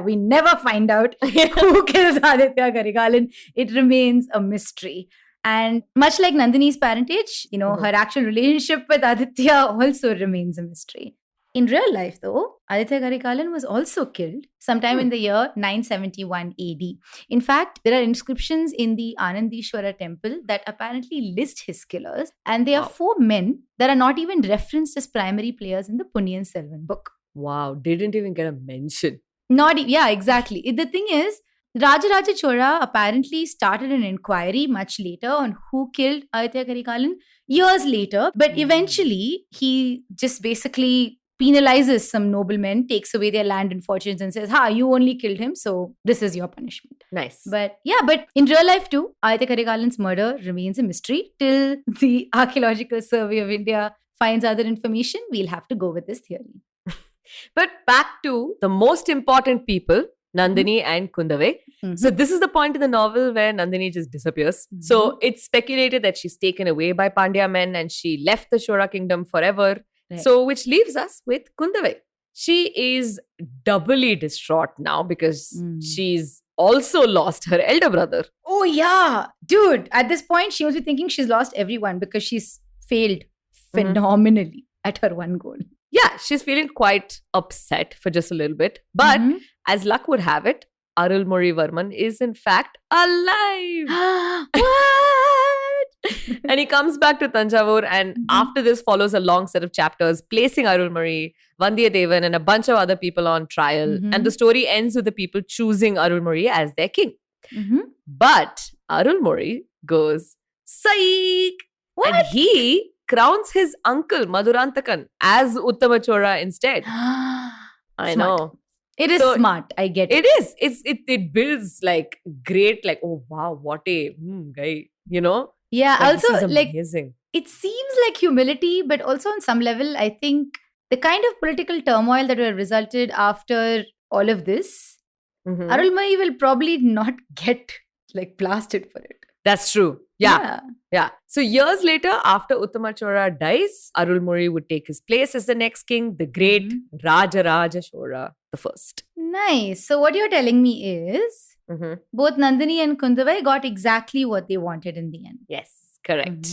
A: we never find out who kills Aditya Karikalan. It remains a mystery. And much like Nandini's parentage, her actual relationship with Aditya also remains a mystery. In real life, though, Aditya Karikalan was also killed sometime in the year 971 AD. In fact, there are inscriptions in the Anandishwara temple that apparently list his killers, and they are 4 men that are not even referenced as primary players in the Punniyin Selvan book.
B: Wow, didn't even get a mention.
A: Yeah, exactly. The thing is, Rajaraja Chola apparently started an inquiry much later on who killed Aditya Karikalan years later, but eventually he just basically penalizes some noblemen, takes away their land and fortunes and says, you only killed him, so this is your punishment.
B: Nice.
A: But in real life too, Aditya Karikalan's murder remains a mystery till the Archaeological Survey of India finds other information. We'll have to go with this theory.
B: But back to the most important people, Nandini and Kundavai. So this is the point in the novel where Nandini just disappears. So it's speculated that she's taken away by Pandya men and she left the Chola kingdom forever.
A: Right.
B: So which leaves us with Kundavai. She is doubly distraught now because she's also lost her elder brother.
A: Oh yeah, dude. At this point, she must be thinking she's lost everyone because she's failed phenomenally at her one goal.
B: Yeah, she's feeling quite upset for just a little bit. But as luck would have it, Arulmozhi Varman is in fact alive.
A: What?
B: And he comes back to Tanjavur, and after this follows a long set of chapters placing Arulmozhi, Vandiyadevan and a bunch of other people on trial. And the story ends with the people choosing Arulmozhi as their king. But Arulmozhi goes, psych!
A: What?
B: And he crowns his uncle Madurantakan as Uttama Chola instead. I know.
A: It is
B: So,
A: smart. I get it.
B: It is. It builds like great, like, oh wow, what a guy,
A: Yeah.
B: Like,
A: Also,
B: this is
A: like,
B: amazing.
A: it seems like humility, but also on some level, I think the kind of political turmoil that were resulted after all of this, Arulmozhi will probably not get like blasted for it.
B: That's true. Yeah. So years later, after Uttama Chola dies, Arulmozhi would take his place as the next king, the great Rajaraja Chola I.
A: Nice. So what you're telling me is both Nandini and Kundavai got exactly what they wanted in the end.
B: Yes, correct.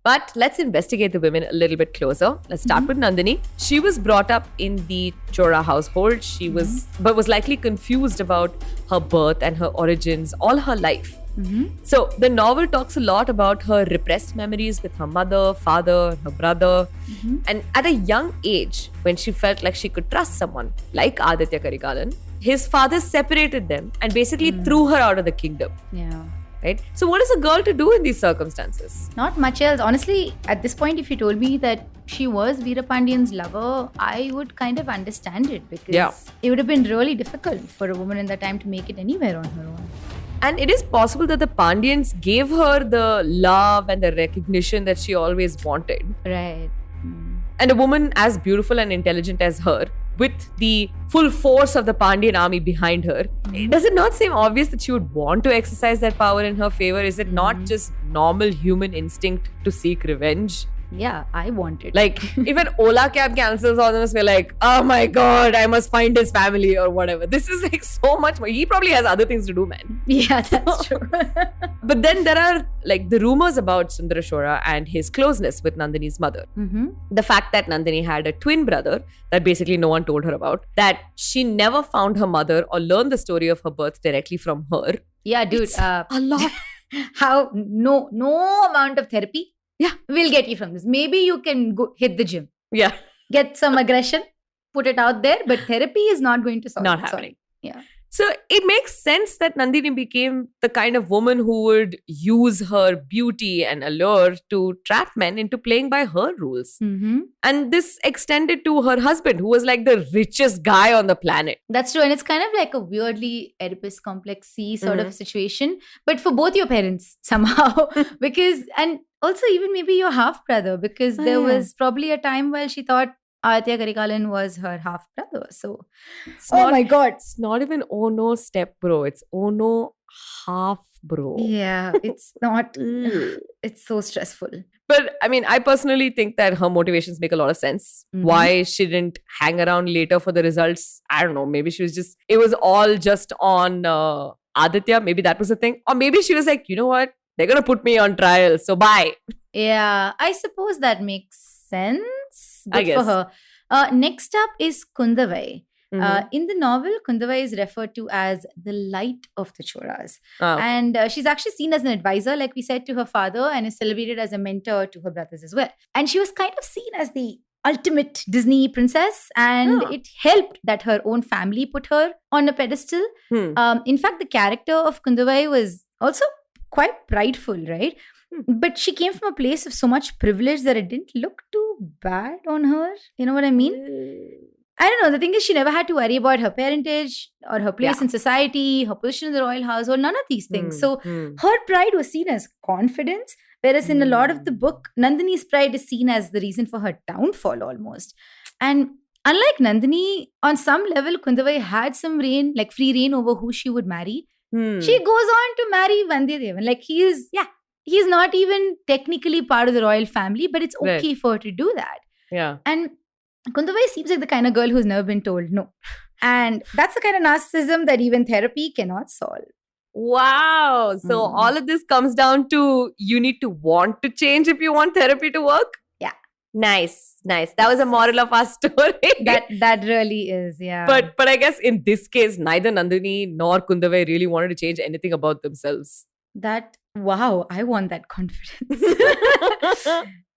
B: But let's investigate the women a little bit closer. Let's start with Nandini. She was brought up in the Chola household. She was likely confused about her birth and her origins all her life. So the novel talks a lot about her repressed memories with her mother, father, her brother. And at a young age, when she felt like she could trust someone like Aditya Karikalan, his father separated them and basically threw her out of the kingdom.
A: Yeah.
B: Right? So what is a girl to do in these circumstances?
A: Not much else. Honestly, at this point, if you told me that she was Veerapandiyan's lover, I would kind of understand it because it would have been really difficult for a woman in that time to make it anywhere on her own.
B: And it is possible that the Pandyans gave her the love and the recognition that she always wanted.
A: Right.
B: And a woman as beautiful and intelligent as her, with the full force of the Pandyan army behind her, does it not seem obvious that she would want to exercise that power in her favor? Is it not just normal human instinct to seek revenge?
A: Yeah, I want it.
B: Like, if an Ola cab cancels on us, we're like, oh my god, I must find his family or whatever. This is like so much more. He probably has other things to do, man.
A: Yeah, that's true.
B: But then there are like the rumors about Sundara Chola and his closeness with Nandini's mother. The fact that Nandini had a twin brother that basically no one told her about, that she never found her mother or learned the story of her birth directly from her.
A: Yeah, dude.
B: It's a lot.
A: How no amount of therapy will get you from this. Maybe you can go hit the gym.
B: Yeah.
A: Get some aggression, put it out there, but therapy is not going to solve
B: Not
A: it.
B: happening.
A: Yeah.
B: So it makes sense that Nandini became the kind of woman who would use her beauty and allure to trap men into playing by her rules. And this extended to her husband, who was like the richest guy on the planet.
A: That's true. And it's kind of like a weirdly Oedipus complex-y sort of situation, but for both your parents somehow. Because, and also even maybe your half-brother, because there was probably a time where she thought Aditya Karikalan was her half-brother. So, my God.
B: It's not even oh no step bro. It's oh no half bro.
A: Yeah, it's not, it's so stressful.
B: But I mean, I personally think that her motivations make a lot of sense. Why she didn't hang around later for the results, I don't know. Maybe she was just, it was all just on Aditya. Maybe that was the thing. Or maybe she was like, you know what? They're going to put me on trial. So bye.
A: Yeah, I suppose that makes sense. Good
B: I guess.
A: for her. Next up is Kundavai. In the novel, Kundavai is referred to as the light of the Cholas. And she's actually seen as an advisor, like we said, to her father, and is celebrated as a mentor to her brothers as well. And she was kind of seen as the ultimate Disney princess, and it helped that her own family put her on a pedestal. In fact, the character of Kundavai was also quite prideful, right? But she came from a place of so much privilege that it didn't look too bad on her. You know what I mean? I don't know. The thing is, she never had to worry about her parentage or her place in society, her position in the royal household, none of these things. So her pride was seen as confidence, whereas in a lot of the book, Nandini's pride is seen as the reason for her downfall almost. And unlike Nandini, on some level, Kundavai had some reign, like free reign over who she would marry. She goes on to marry Vandiyadevan. Like he's not even technically part of the royal family, but it's okay for her to do that.
B: Yeah.
A: And Kundavai seems like the kind of girl who's never been told no. And that's the kind of narcissism that even therapy cannot solve.
B: Wow. So all of this comes down to you need to want to change if you want therapy to work?
A: Yeah.
B: Nice. That was a moral of our story.
A: That really is, yeah.
B: But I guess in this case, neither Nandini nor Kundavai really wanted to change anything about themselves.
A: Wow, I want that confidence.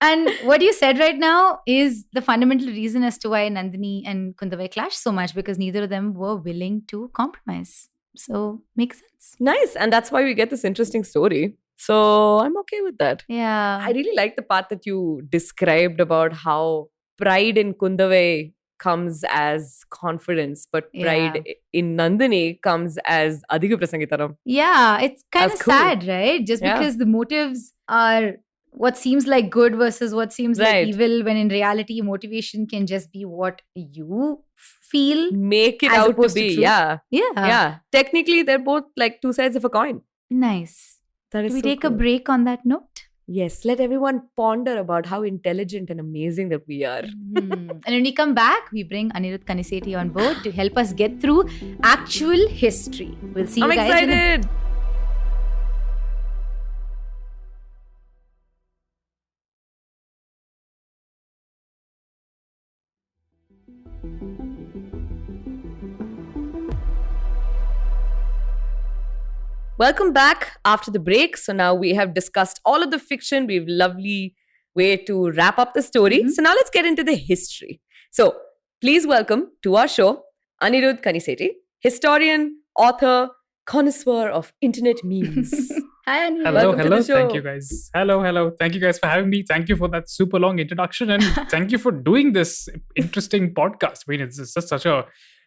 A: And what you said right now is the fundamental reason as to why Nandini and Kundavai clashed so much, because neither of them were willing to compromise. So, makes sense.
B: Nice. And that's why we get this interesting story. So, I'm okay with that.
A: Yeah.
B: I really like the part that you described about how pride in Kundavai comes as confidence, but pride in Nandini comes as Adhiga Prasangitaram.
A: Yeah, it's kind of
B: That's cool.
A: sad, right? Just because the motives are what seems like good versus what seems like evil, when in reality, motivation can just be what you feel.
B: Make it
A: as
B: out to
A: opposed
B: be.
A: truth.
B: Yeah. Technically, they're both like two sides of a coin.
A: Nice.
B: That is
A: Do we
B: so
A: take
B: cool.
A: a break on that note?
B: Yes, let everyone ponder about how intelligent and amazing that we are.
A: And when we come back, we bring Anirudh Kanisetti on board to help us get through actual history. We'll see you
B: I'm
A: guys.
B: excited. Welcome back after the break. So now we have discussed all of the fiction. We have a lovely way to wrap up the story. So now let's get into the history. So please welcome to our show, Anirudh Kanisetti, historian, author, connoisseur of internet memes.
A: Hi, Anirudh.
B: Welcome to
D: Hello.
B: the show.
D: Thank you guys. Hello. Thank you guys for having me. Thank you for that super long introduction. And thank you for doing this interesting podcast. I mean, it's just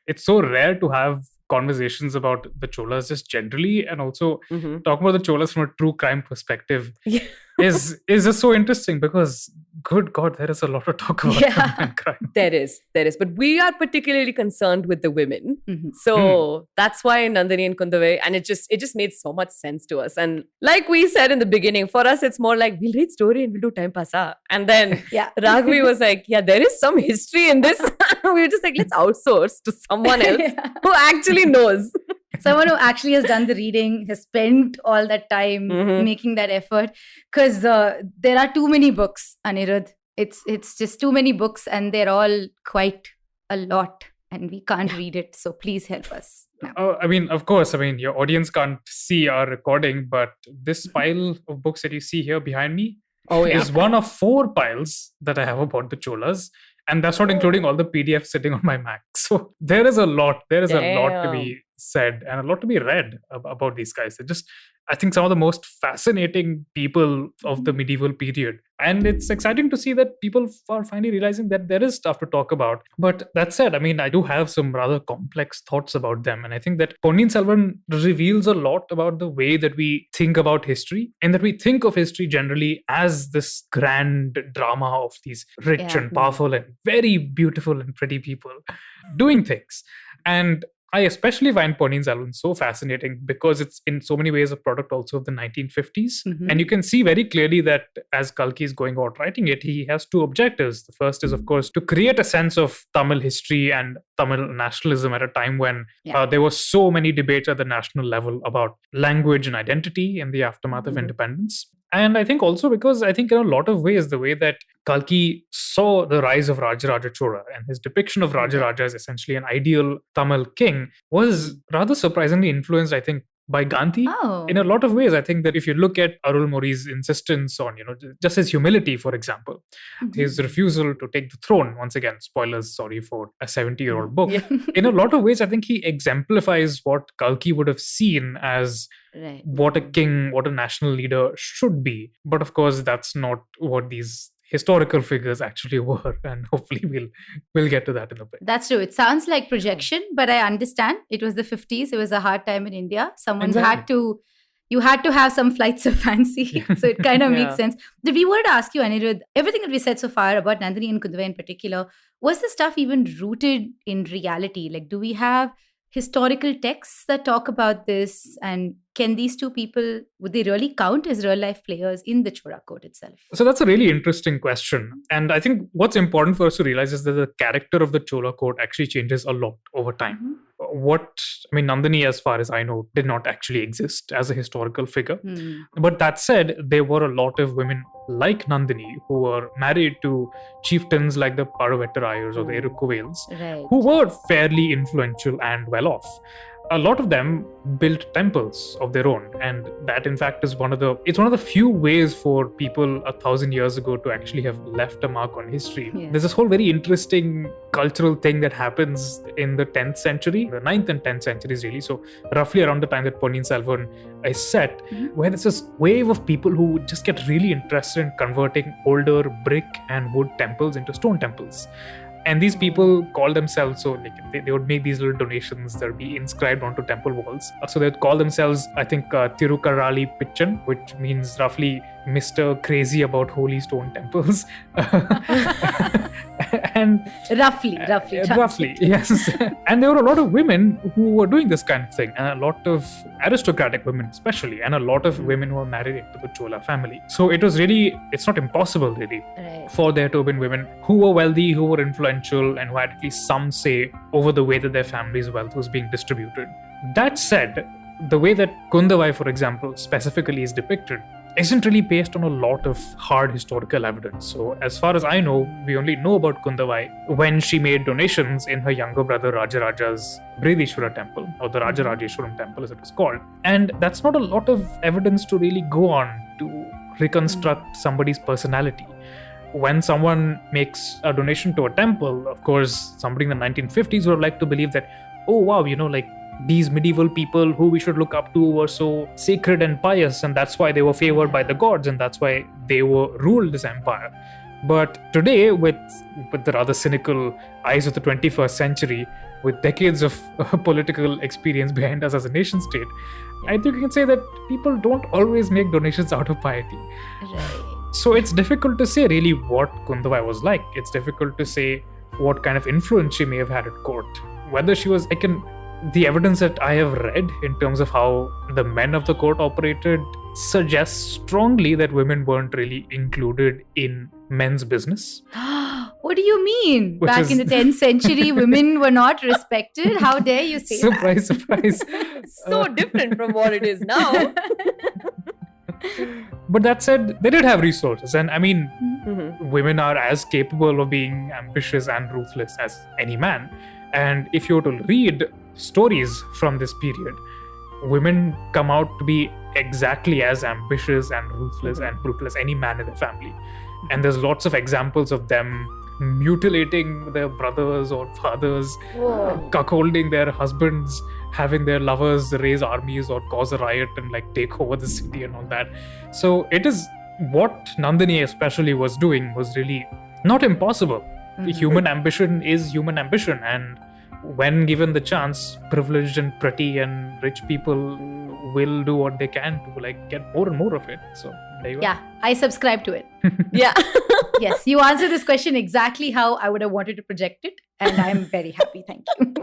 D: it's so rare to have conversations about the Cholas just generally, and also
B: Mhm.
D: talking about the Cholas from a true crime perspective
B: Yeah.
D: is just so interesting because, good God, there is a lot to talk about
B: Yeah.
D: in crime.
B: There is. But we are particularly concerned with the women.
A: Mhm.
B: So that's why Nandini and Kundavai, and it just made so much sense to us. And like we said in the beginning, for us, it's more like we'll read story and we'll do time pass. And then
A: Yeah.
B: Raghavi was like, yeah, there is some history in this. We were just like, let's outsource to someone else
A: Yeah.
B: who actually knows.
A: Someone who actually has done the reading, has spent all that time
B: Mhm.
A: making that effort. Because there are too many books, Anirudh. It's just too many books, and they're all quite a lot, and we can't read it. So please help us. now.
D: I mean, of course, your audience can't see our recording, but this pile of books that you see here behind me
B: Oh, yeah.
D: is one of 4 piles that I have about the Cholas. And that's not including all the PDFs sitting on my Mac. So there is a lot. There is a lot to be said and a lot to be read about these guys. They're just, I think, some of the most fascinating people of the medieval period. And it's exciting to see that people are finally realizing that there is stuff to talk about. But that said, I do have some rather complex thoughts about them. And I think that Ponniyin Selvan reveals a lot about the way that we think about history, and that we think of history generally as this grand drama of these rich
A: Yeah.
D: and powerful and very beautiful and pretty people doing things. And I especially find Ponniyin Selvan so fascinating because it's in so many ways a product also of the 1950s.
A: Mhm.
D: And you can see very clearly that as Kalki is going about writing it, he has 2 objectives. The first is, of course, to create a sense of Tamil history and Tamil nationalism at a time when
A: Yeah.
D: there were so many debates at the national level about language and identity in the aftermath of
B: Mhm.
D: independence. And I think also because I think in a lot of ways, the way that Kalki saw the rise of Rajaraja Chola and his depiction of Rajaraja as essentially an ideal Tamil king was rather surprisingly influenced, I think, by Gandhi.
A: Oh.
D: In a lot of ways, I think that if you look at Arul Mori's insistence on, just his humility, for example, his refusal to take the throne, once again, spoilers, sorry, for a 70-year-old book.
B: Yeah.
D: In a lot of ways, I think he exemplifies what Kalki would have seen as
A: Right.
D: what a king, what a national leader should be. But of course, that's not what these historical figures actually were, and hopefully we'll get to that in a bit.
A: That's true. It sounds like projection, but I understand. It was the 50s. It was a hard time in India. Someone you had to have some flights of fancy. So it kind of
B: Yeah.
A: makes sense. But we wanted to ask you, Anirudh, everything that we said so far about Nandini and Kundavai in particular, was the stuff even rooted in reality? Like, do we have historical texts that talk about this? And can these 2 people, would they really count as real life players in the Chola court itself?
D: So that's a really interesting question. And I think what's important for us to realize is that the character of the Chola court actually changes a lot over time. Nandini, as far as I know, did not actually exist as a historical figure.
A: Hmm.
D: But that said, there were a lot of women like Nandini who were married to chieftains like the Paravettarayars or the Irukkovales,
A: Right.
D: who were fairly influential and well off. A lot of them built temples of their own, and that in fact is one of the few ways for people 1,000 years ago to actually have left a mark on history.
A: Yeah.
D: There's this whole very interesting cultural thing that happens in the 10th century, the 9th and 10th centuries really, so roughly around the time that Ponniyin Selvan is set, where there's this wave of people who would just get really interested in converting older brick and wood temples into stone temples. And these people call themselves, so like they would make these little donations that would be inscribed onto temple walls. So they'd call themselves, I think, Tirukarali Pichan, which means roughly Mr. Crazy about holy stone temples. And
A: Roughly.
D: roughly, yes. And there were a lot of women who were doing this kind of thing, and a lot of aristocratic women especially, and a lot of women who were married into the Chola family. So it's not impossible really
A: Right.
D: for there to have been women who were wealthy, who were influential, and who had at least some say over the way that their family's wealth was being distributed. That said, the way that Kundavai, for example, specifically is depicted isn't really based on a lot of hard historical evidence. So as far as I know, we only know about Kundavai when she made donations in her younger brother Rajaraja's Bridishwara temple, or the Rajarajeshwaram temple as it was called. And that's not a lot of evidence to really go on to reconstruct somebody's personality. When someone makes a donation to a temple, of course, somebody in the 1950s would have liked to believe that, oh wow, these medieval people who we should look up to were so sacred and pious, and that's why they were favored by the gods, and that's why they were ruled this empire. But today, with the rather cynical eyes of the 21st century, with decades of political experience behind us as a nation state, I think you can say that people don't always make donations out of piety.
A: Right.
D: So it's difficult to say really what Kundavai was like. It's difficult to say what kind of influence she may have had at court. Whether she was, the evidence that I have read in terms of how the men of the court operated suggests strongly that women weren't really included in men's business.
A: What do you mean?
D: Which
A: Back
D: is-
A: in the 10th century, women were not respected? How dare you say that?
D: Surprise.
B: So different from what it is now.
D: But that said, they did have resources. And I mean,
B: Mhm.
D: women are as capable of being ambitious and ruthless as any man. And if you were to read stories from this period, women come out to be exactly as ambitious and ruthless and brutal as any man in the family. And there's lots of examples of them mutilating their brothers or fathers,
A: Whoa.
D: cuckolding their husbands, having their lovers raise armies or cause a riot and take over the city and all that. So it is what Nandini especially was doing was really not impossible. Human ambition is human ambition, and when given the chance, privileged and pretty and rich people will do what they can to get more and more of it. So there you
A: Yeah, I subscribe to it.
B: Yeah.
A: Yes, you answered this question exactly how I would have wanted to project it. And I'm very happy. Thank you.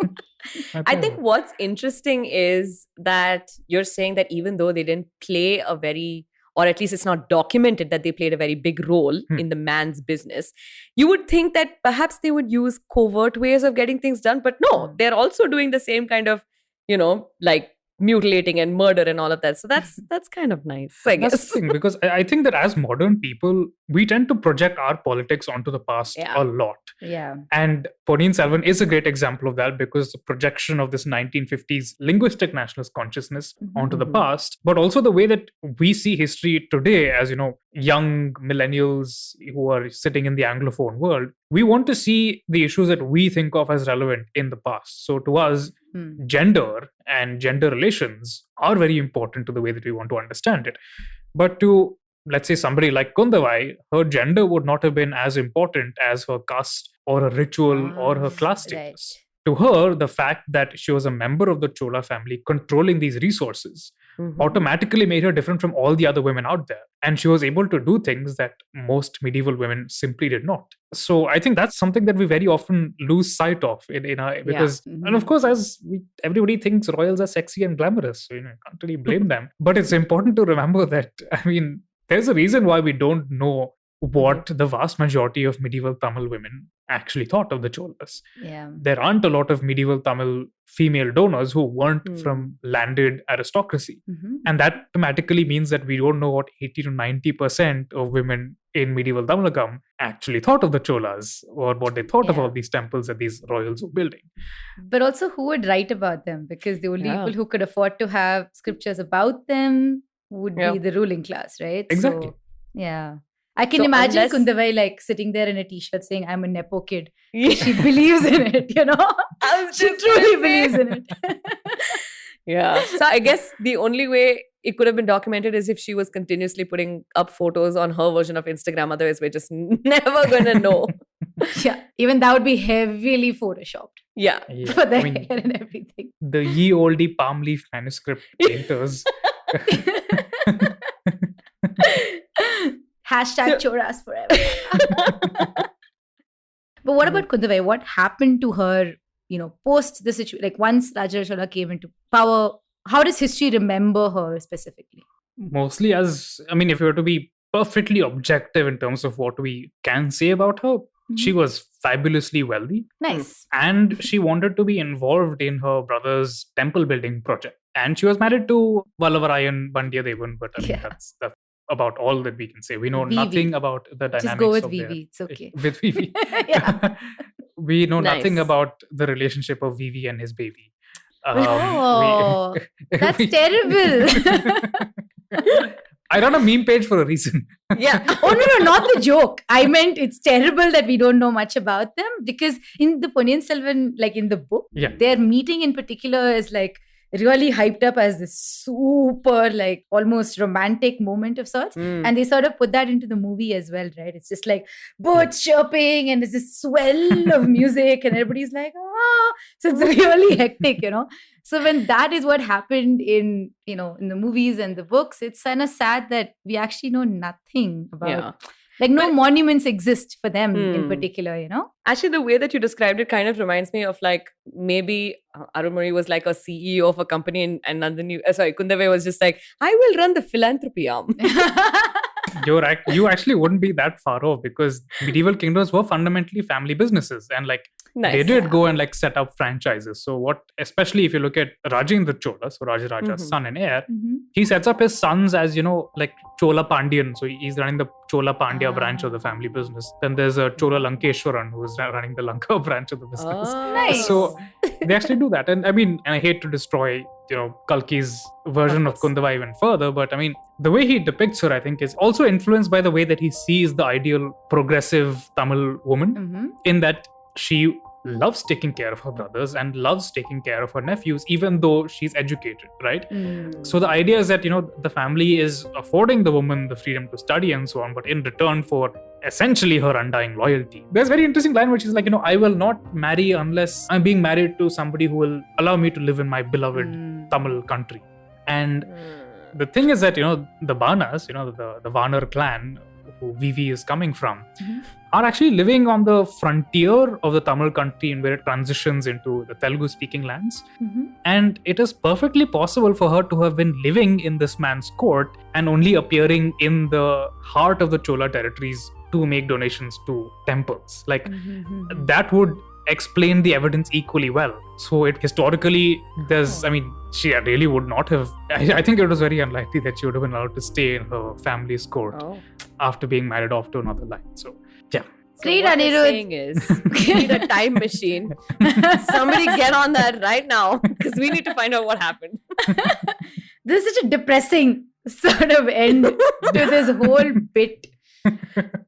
D: are.
B: I think what's interesting is that you're saying that even though they didn't play a very, or at least it's not documented that they played a very big role in the man's business, you would think that perhaps they would use covert ways of getting things done. But no, they're also doing the same kind of, mutilating and murder and all of that. So that's kind of nice, I
D: That's
B: guess.
D: the thing, because I think that as modern people, we tend to project our politics onto the past
B: Yeah.
D: a lot.
A: Yeah.
D: And Ponniyin Selvan is a great example of that, because the projection of this 1950s linguistic nationalist consciousness onto the past, but also the way that we see history today as, young millennials who are sitting in the Anglophone world. We want to see the issues that we think of as relevant in the past. So to us, gender and gender relations are very important to the way that we want to understand it. But to, let's say, somebody like Kundavai, her gender would not have been as important as her caste or her ritual or her class status. To her, the fact that she was a member of the Chola family controlling these resources automatically made her different from all the other women out there. And she was able to do things that most medieval women simply did not. So I think that's something that we very often lose sight of because, and of course, everybody thinks royals are sexy and glamorous, so can't really blame them. But it's important to remember that, there's a reason why we don't know what the vast majority of medieval Tamil women actually thought of the Cholas.
A: Yeah.
D: There aren't a lot of medieval Tamil female donors who weren't from landed aristocracy. And that automatically means that we don't know what 80 to 90% of women in medieval Tamilakam actually thought of the Cholas, or what they thought of all these temples that these royals were building.
A: But also, who would write about them? Because the only
B: Yeah.
A: people who could afford to have scriptures about them would be the ruling class, right?
D: Exactly.
A: So, yeah. I can
B: So
A: imagine
B: unless-
A: Kundavai sitting there in a t-shirt saying, I'm a Nepo kid. She believes in it,
B: I was
A: She
B: just
A: truly
B: gonna say.
A: believes in it.
B: Yeah. So I guess the only way it could have been documented is if she was continuously putting up photos on her version of Instagram. Otherwise, we're just never going to know.
A: Yeah. Even that would be heavily photoshopped
B: Yeah.
D: Yeah,
A: for the hair and everything.
D: the ye olde palm leaf manuscript painters.
A: Hashtag Choras forever. But what about Kundavai? What happened to her, post the situation? Once Rajaraja Chola came into power, how does history remember her specifically?
D: Mostly as, if you were to be perfectly objective in terms of what we can say about her, she was fabulously wealthy.
A: Nice.
D: And she wanted to be involved in her brother's temple building project. And she was married to Vallavarayan Bandiyadevan, but that's about all that we can say. We know
A: Vivi.
D: nothing about the dynamics.
A: Just go with
D: of their-
A: Vivi. It's okay.
D: With Vivi.
A: Yeah.
D: We know nothing
B: Nice.
D: about the relationship of Vivi and his baby.
A: Oh, that's terrible.
D: I run a meme page for a reason.
B: Yeah.
A: Oh, no, not the joke. I meant it's terrible that we don't know much about them, because in the Ponniyin Selvan, in the book,
D: Yeah.
A: their meeting in particular is really hyped up as this super like almost romantic moment of sorts. And they sort of put that into the movie as well, right? It's just like birds chirping and there's this swell of music and everybody's like, ah. So it's really hectic, So when that is what happened in the movies and the books, it's kind of sad that we actually know nothing about. Like no monuments exist for them in particular,
B: Actually, the way that you described it kind of reminds me of like maybe Arumari was like a CEO of a company and Nandini, Kundavai was just like, I will run the philanthropy arm.
D: You actually wouldn't be that far off because medieval kingdoms were fundamentally family businesses and like they did go and like set up franchises. So especially if you look at Rajendra Chola, so Rajaraja's son and heir, he sets up his sons as, like Chola Pandian. So he's running the Chola Pandya branch of the family business. Then there's a Chola Lankeshwaran who's running the Lanka branch of the business.
A: Nice.
D: So they actually do that. And I hate to destroy, Kalki's version of Kundavai even further, but I mean, the way he depicts her, I think, is also influenced by the way that he sees the ideal progressive Tamil woman, in that she loves taking care of her brothers and loves taking care of her nephews, even though she's educated, right? So the idea is that, the family is affording the woman the freedom to study and so on, but in return for essentially her undying loyalty. There's a very interesting line which is like, I will not marry unless I'm being married to somebody who will allow me to live in my beloved Tamil country. And the thing is that, the Banas, the Vanar clan, who Vivi is coming from, are actually living on the frontier of the Tamil country in where it transitions into the Telugu speaking lands. And it is perfectly possible for her to have been living in this man's court and only appearing in the heart of the Chola territories to make donations to temples. Like that would explain the evidence equally well. So historically, she really would not have. I think it was very unlikely that she would have been allowed to stay in her family's court after being married off to another line. So, yeah.
A: Great,
B: what
A: Anirudh.
B: you're saying is, we need a time machine. Somebody get on that right now because we need to find out what happened.
A: This is such a depressing sort of end to this whole bit.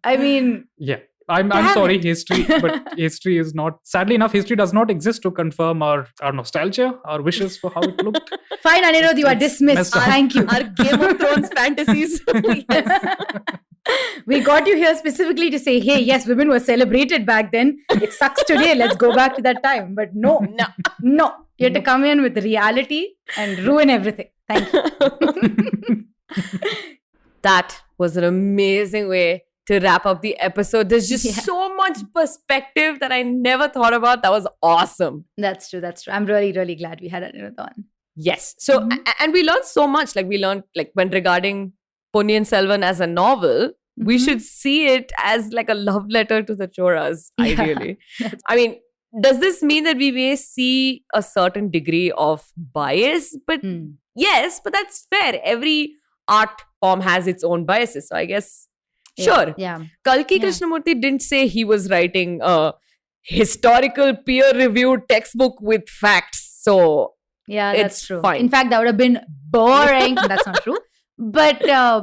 A: I mean,
D: yeah. I'm sorry, but history is not, sadly enough, history does not exist to confirm our nostalgia, our wishes for how it looked.
A: Fine, Anirudh, you are dismissed. Thank you.
B: Our Game of Thrones fantasies. Yes.
A: We got you here specifically to say, hey, yes, women were celebrated back then. It sucks today. Let's go back to that time. But no. You have to come in with reality and ruin everything. Thank you.
B: That was an amazing way to wrap up the episode. There's just so much perspective that I never thought about. That was awesome.
A: That's true. I'm really, really glad we had Anirudh on.
B: Yes. So, and we learned so much. Like we learned, like when regarding Ponniyin Selvan as a novel, we should see it as like a love letter to the Choras, ideally. I mean, does this mean that we may see a certain degree of bias? But yes, but that's fair. Every art form has its own biases. So I guess, sure.
A: Yeah.
B: Kalki Krishnamurti didn't say he was writing a historical peer-reviewed textbook with facts. So
A: yeah, that's true.
B: Fine.
A: In fact, that would have been boring. That's not true. But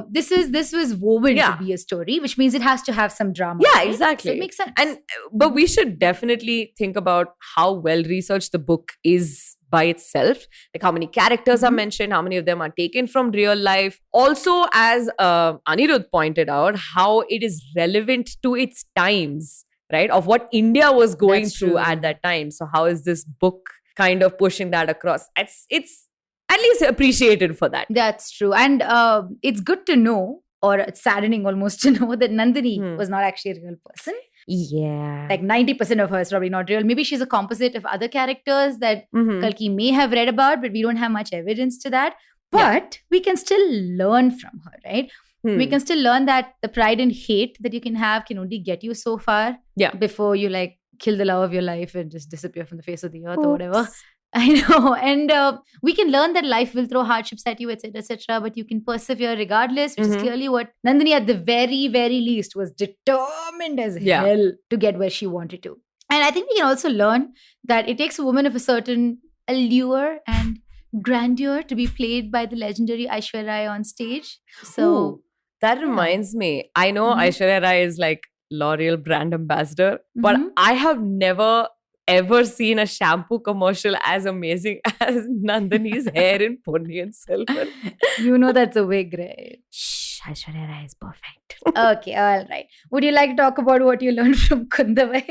A: this was woven to be a story, which means it has to have some drama.
B: Yeah,
A: right?
B: exactly.
A: So it makes sense.
B: But we should definitely think about how well researched the book is by itself. Like how many characters are mentioned, how many of them are taken from real life. Also, as Anirudh pointed out, how it is relevant to its times, right? Of what India was going through at that time. So how is this book kind of pushing that across? It's at least appreciated for that.
A: That's true. And it's good to know, or it's saddening almost to know, that Nandini was not actually a real person.
B: Yeah.
A: Like 90% of her is probably not real. Maybe she's a composite of other characters that Kalki may have read about, but we don't have much evidence to that. But we can still learn from her, right? We can still learn that the pride and hate that you can have can only get you so far before you like kill the love of your life and just disappear from the face of the earth or whatever. I know. And we can learn that life will throw hardships at you, etc., but you can persevere regardless, which is clearly what Nandini at the very, very least was determined as hell to get where she wanted to. And I think we can also learn that it takes a woman of a certain allure and grandeur to be played by the legendary Aishwarya Rai on stage. So
B: that reminds me, I know Aishwarya Rai is like L'Oreal brand ambassador, but I have never ever seen a shampoo commercial as amazing as Nandini's hair in Ponniyin Selvan.
A: You know that's a wig, right?
B: Shh, Aishwarya Rai is perfect.
A: Okay, all right. Would you like to talk about what you learned from Kundavai?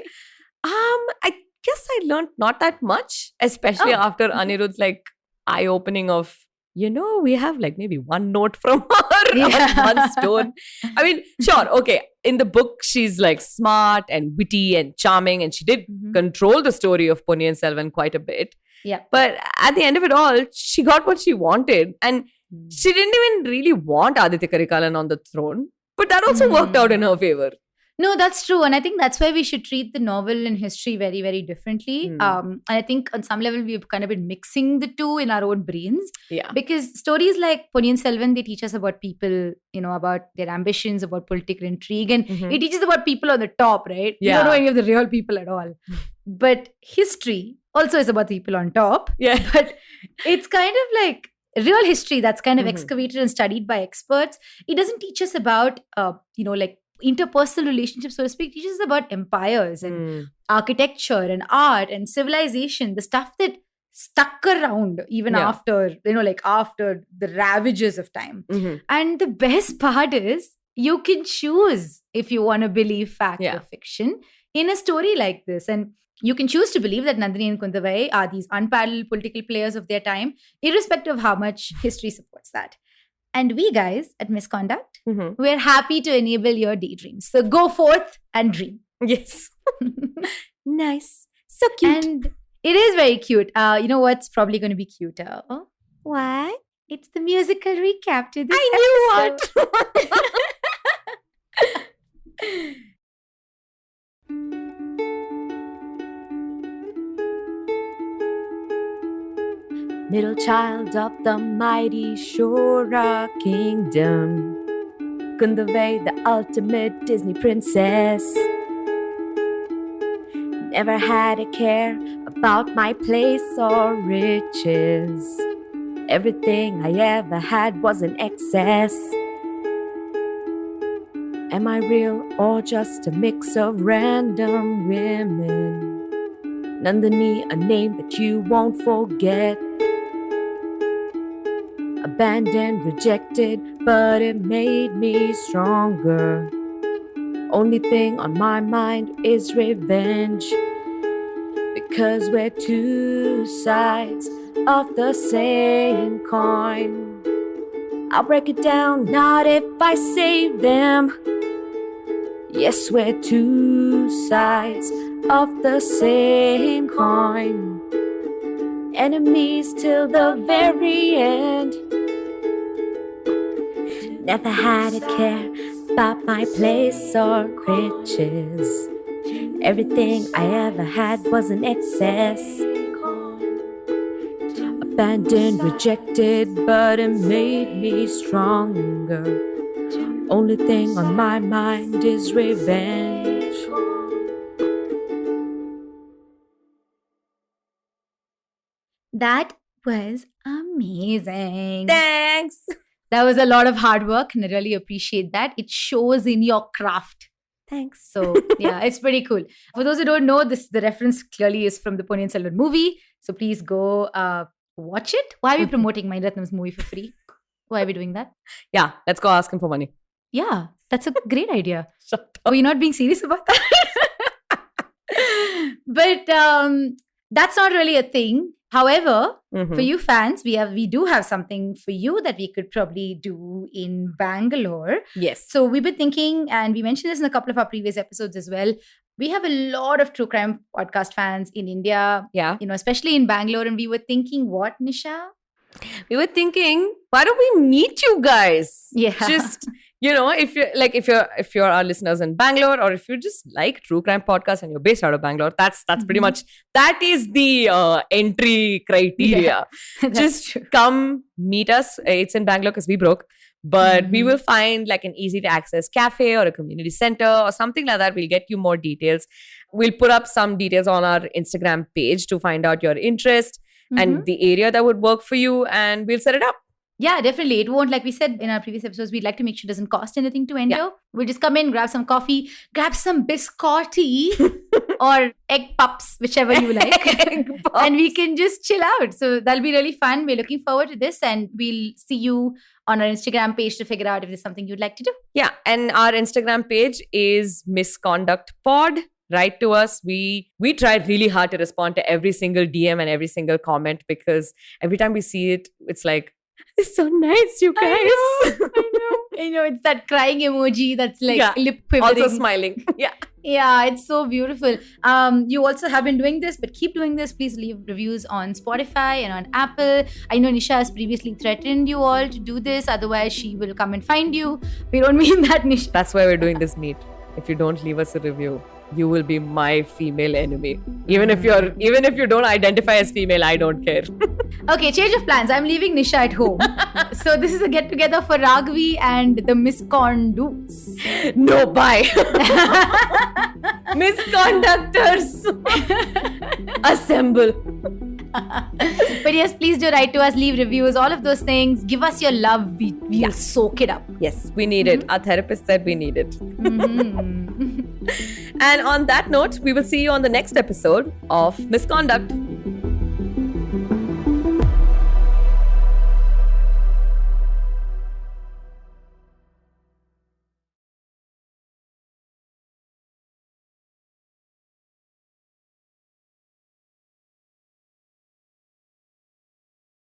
B: I guess I learned not that much, especially after Anirudh's like eye-opening of, we have like maybe one note from her on one stone. I mean, sure, okay. In the book, she's like smart and witty and charming, and she did control the story of Ponniyin Selvan quite a bit.
A: Yeah.
B: But at the end of it all, she got what she wanted, and she didn't even really want Aditya Karikalan on the throne. But that also worked out in her favor.
A: No, that's true. And I think that's why we should treat the novel and history very, very differently. And I think on some level, we've kind of been mixing the two in our own brains.
B: Yeah.
A: Because stories like Ponniyin Selvan, they teach us about people, about their ambitions, about political intrigue. And it teaches about people on the top, right?
B: Yeah.
A: You don't know any of the real people at all. But history also is about people on top.
B: Yeah.
A: But it's kind of like real history that's kind of excavated and studied by experts. It doesn't teach us about, like interpersonal relationships, so to speak. It teaches us about empires and architecture and art and civilization, the stuff that stuck around even after, after the ravages of time. And the best part is you can choose if you want to believe fact or fiction in a story like this. And you can choose to believe that Nandini and Kundavai are these unparalleled political players of their time, irrespective of how much history supports that. And we guys at Misconduct, we're happy to enable your daydreams. So go forth and dream.
B: Yes. Nice. So cute.
A: And it is very cute. You know what's probably going to be cuter?
B: What?
A: It's the musical recap to this
B: I
A: episode.
B: Middle child of the mighty Shura kingdom, Kundavai, the ultimate Disney princess. Never had a care about my place or riches. Everything I ever had was in excess. Am I real or just a mix of random women? Nandini, a name that you won't forget. Abandoned, rejected, but it made me stronger. Only thing on my mind is revenge. Because we're two sides of the same coin. I'll break it down, not if I save them. Yes, we're two sides of the same coin. Enemies till the very end. Never had a care about my place or riches. Everything I ever had was in excess. Abandoned, rejected, but it made me stronger. Only thing on my mind is revenge.
A: That was amazing.
B: Thanks.
A: That was a lot of hard work, and I really appreciate that. It shows in your craft.
B: Thanks.
A: So, yeah, it's pretty cool. For those who don't know, the reference clearly is from the Ponniyin Selvan movie. So please go watch it. Why are we promoting Mani Ratnam's movie for free? Why are we doing that?
B: Yeah, let's go ask him for money.
A: Yeah, that's a great idea.
B: Shut up.
A: Are you not being serious about that? But that's not really a thing. However, for you fans, we do have something for you that we could probably do in Bangalore.
B: Yes.
A: So we've been thinking, and we mentioned this in a couple of our previous episodes as well. We have a lot of true crime podcast fans in India,
B: Yeah.
A: Especially in Bangalore. And we were thinking, what, Nisha?
B: We were thinking, why don't we meet you guys?
A: Yeah.
B: Just, if you're our listeners in Bangalore, or if you just like true crime podcasts and you're based out of Bangalore, that's pretty much, that is the entry criteria.
A: Yeah,
B: just
A: true.
B: come meet us. It's in Bangalore because we broke. But we will find like an easy to access cafe or a community center or something like that. We'll get you more details. We'll put up some details on our Instagram page to find out your interest and the area that would work for you, and we'll set it up.
A: Yeah, definitely. It won't, like we said in our previous episodes, we'd like to make sure it doesn't cost anything to enter.
B: Yeah.
A: We'll just come in, grab some coffee, grab some biscotti or egg pups, whichever you like.
B: Egg pups.
A: And we can just chill out. So that'll be really fun. We're looking forward to this, and we'll see you on our Instagram page to figure out if there's something you'd like to do.
B: Yeah, and our Instagram page is Misconduct Pod. Write to us. We try really hard to respond to every single DM and every single comment, because every time we see it, it's like, it's so nice, you guys.
A: I know. It's that crying emoji that's like
B: Yeah.
A: lip quivering.
B: Also smiling. Yeah.
A: Yeah, it's so beautiful. You also have been doing this, but keep doing this. Please leave reviews on Spotify and on Apple. I know Nisha has previously threatened you all to do this, otherwise she will come and find you. We don't mean that, Nisha.
B: That's why we're doing this meet. If you don't leave us a review, you will be my female enemy. Even if you don't identify as female, I don't care.
A: Okay, change of plans. I'm leaving Nisha at home. So this is a get together for Raghavi and the Misconducts.
B: No, bye. Misconductors. Assemble.
A: But yes, please do write to us, leave reviews, all of those things. Give us your love. We'll soak it up.
B: Yes, we need it. Our therapist said we need it. And on that note, we will see you on the next episode of Misconduct.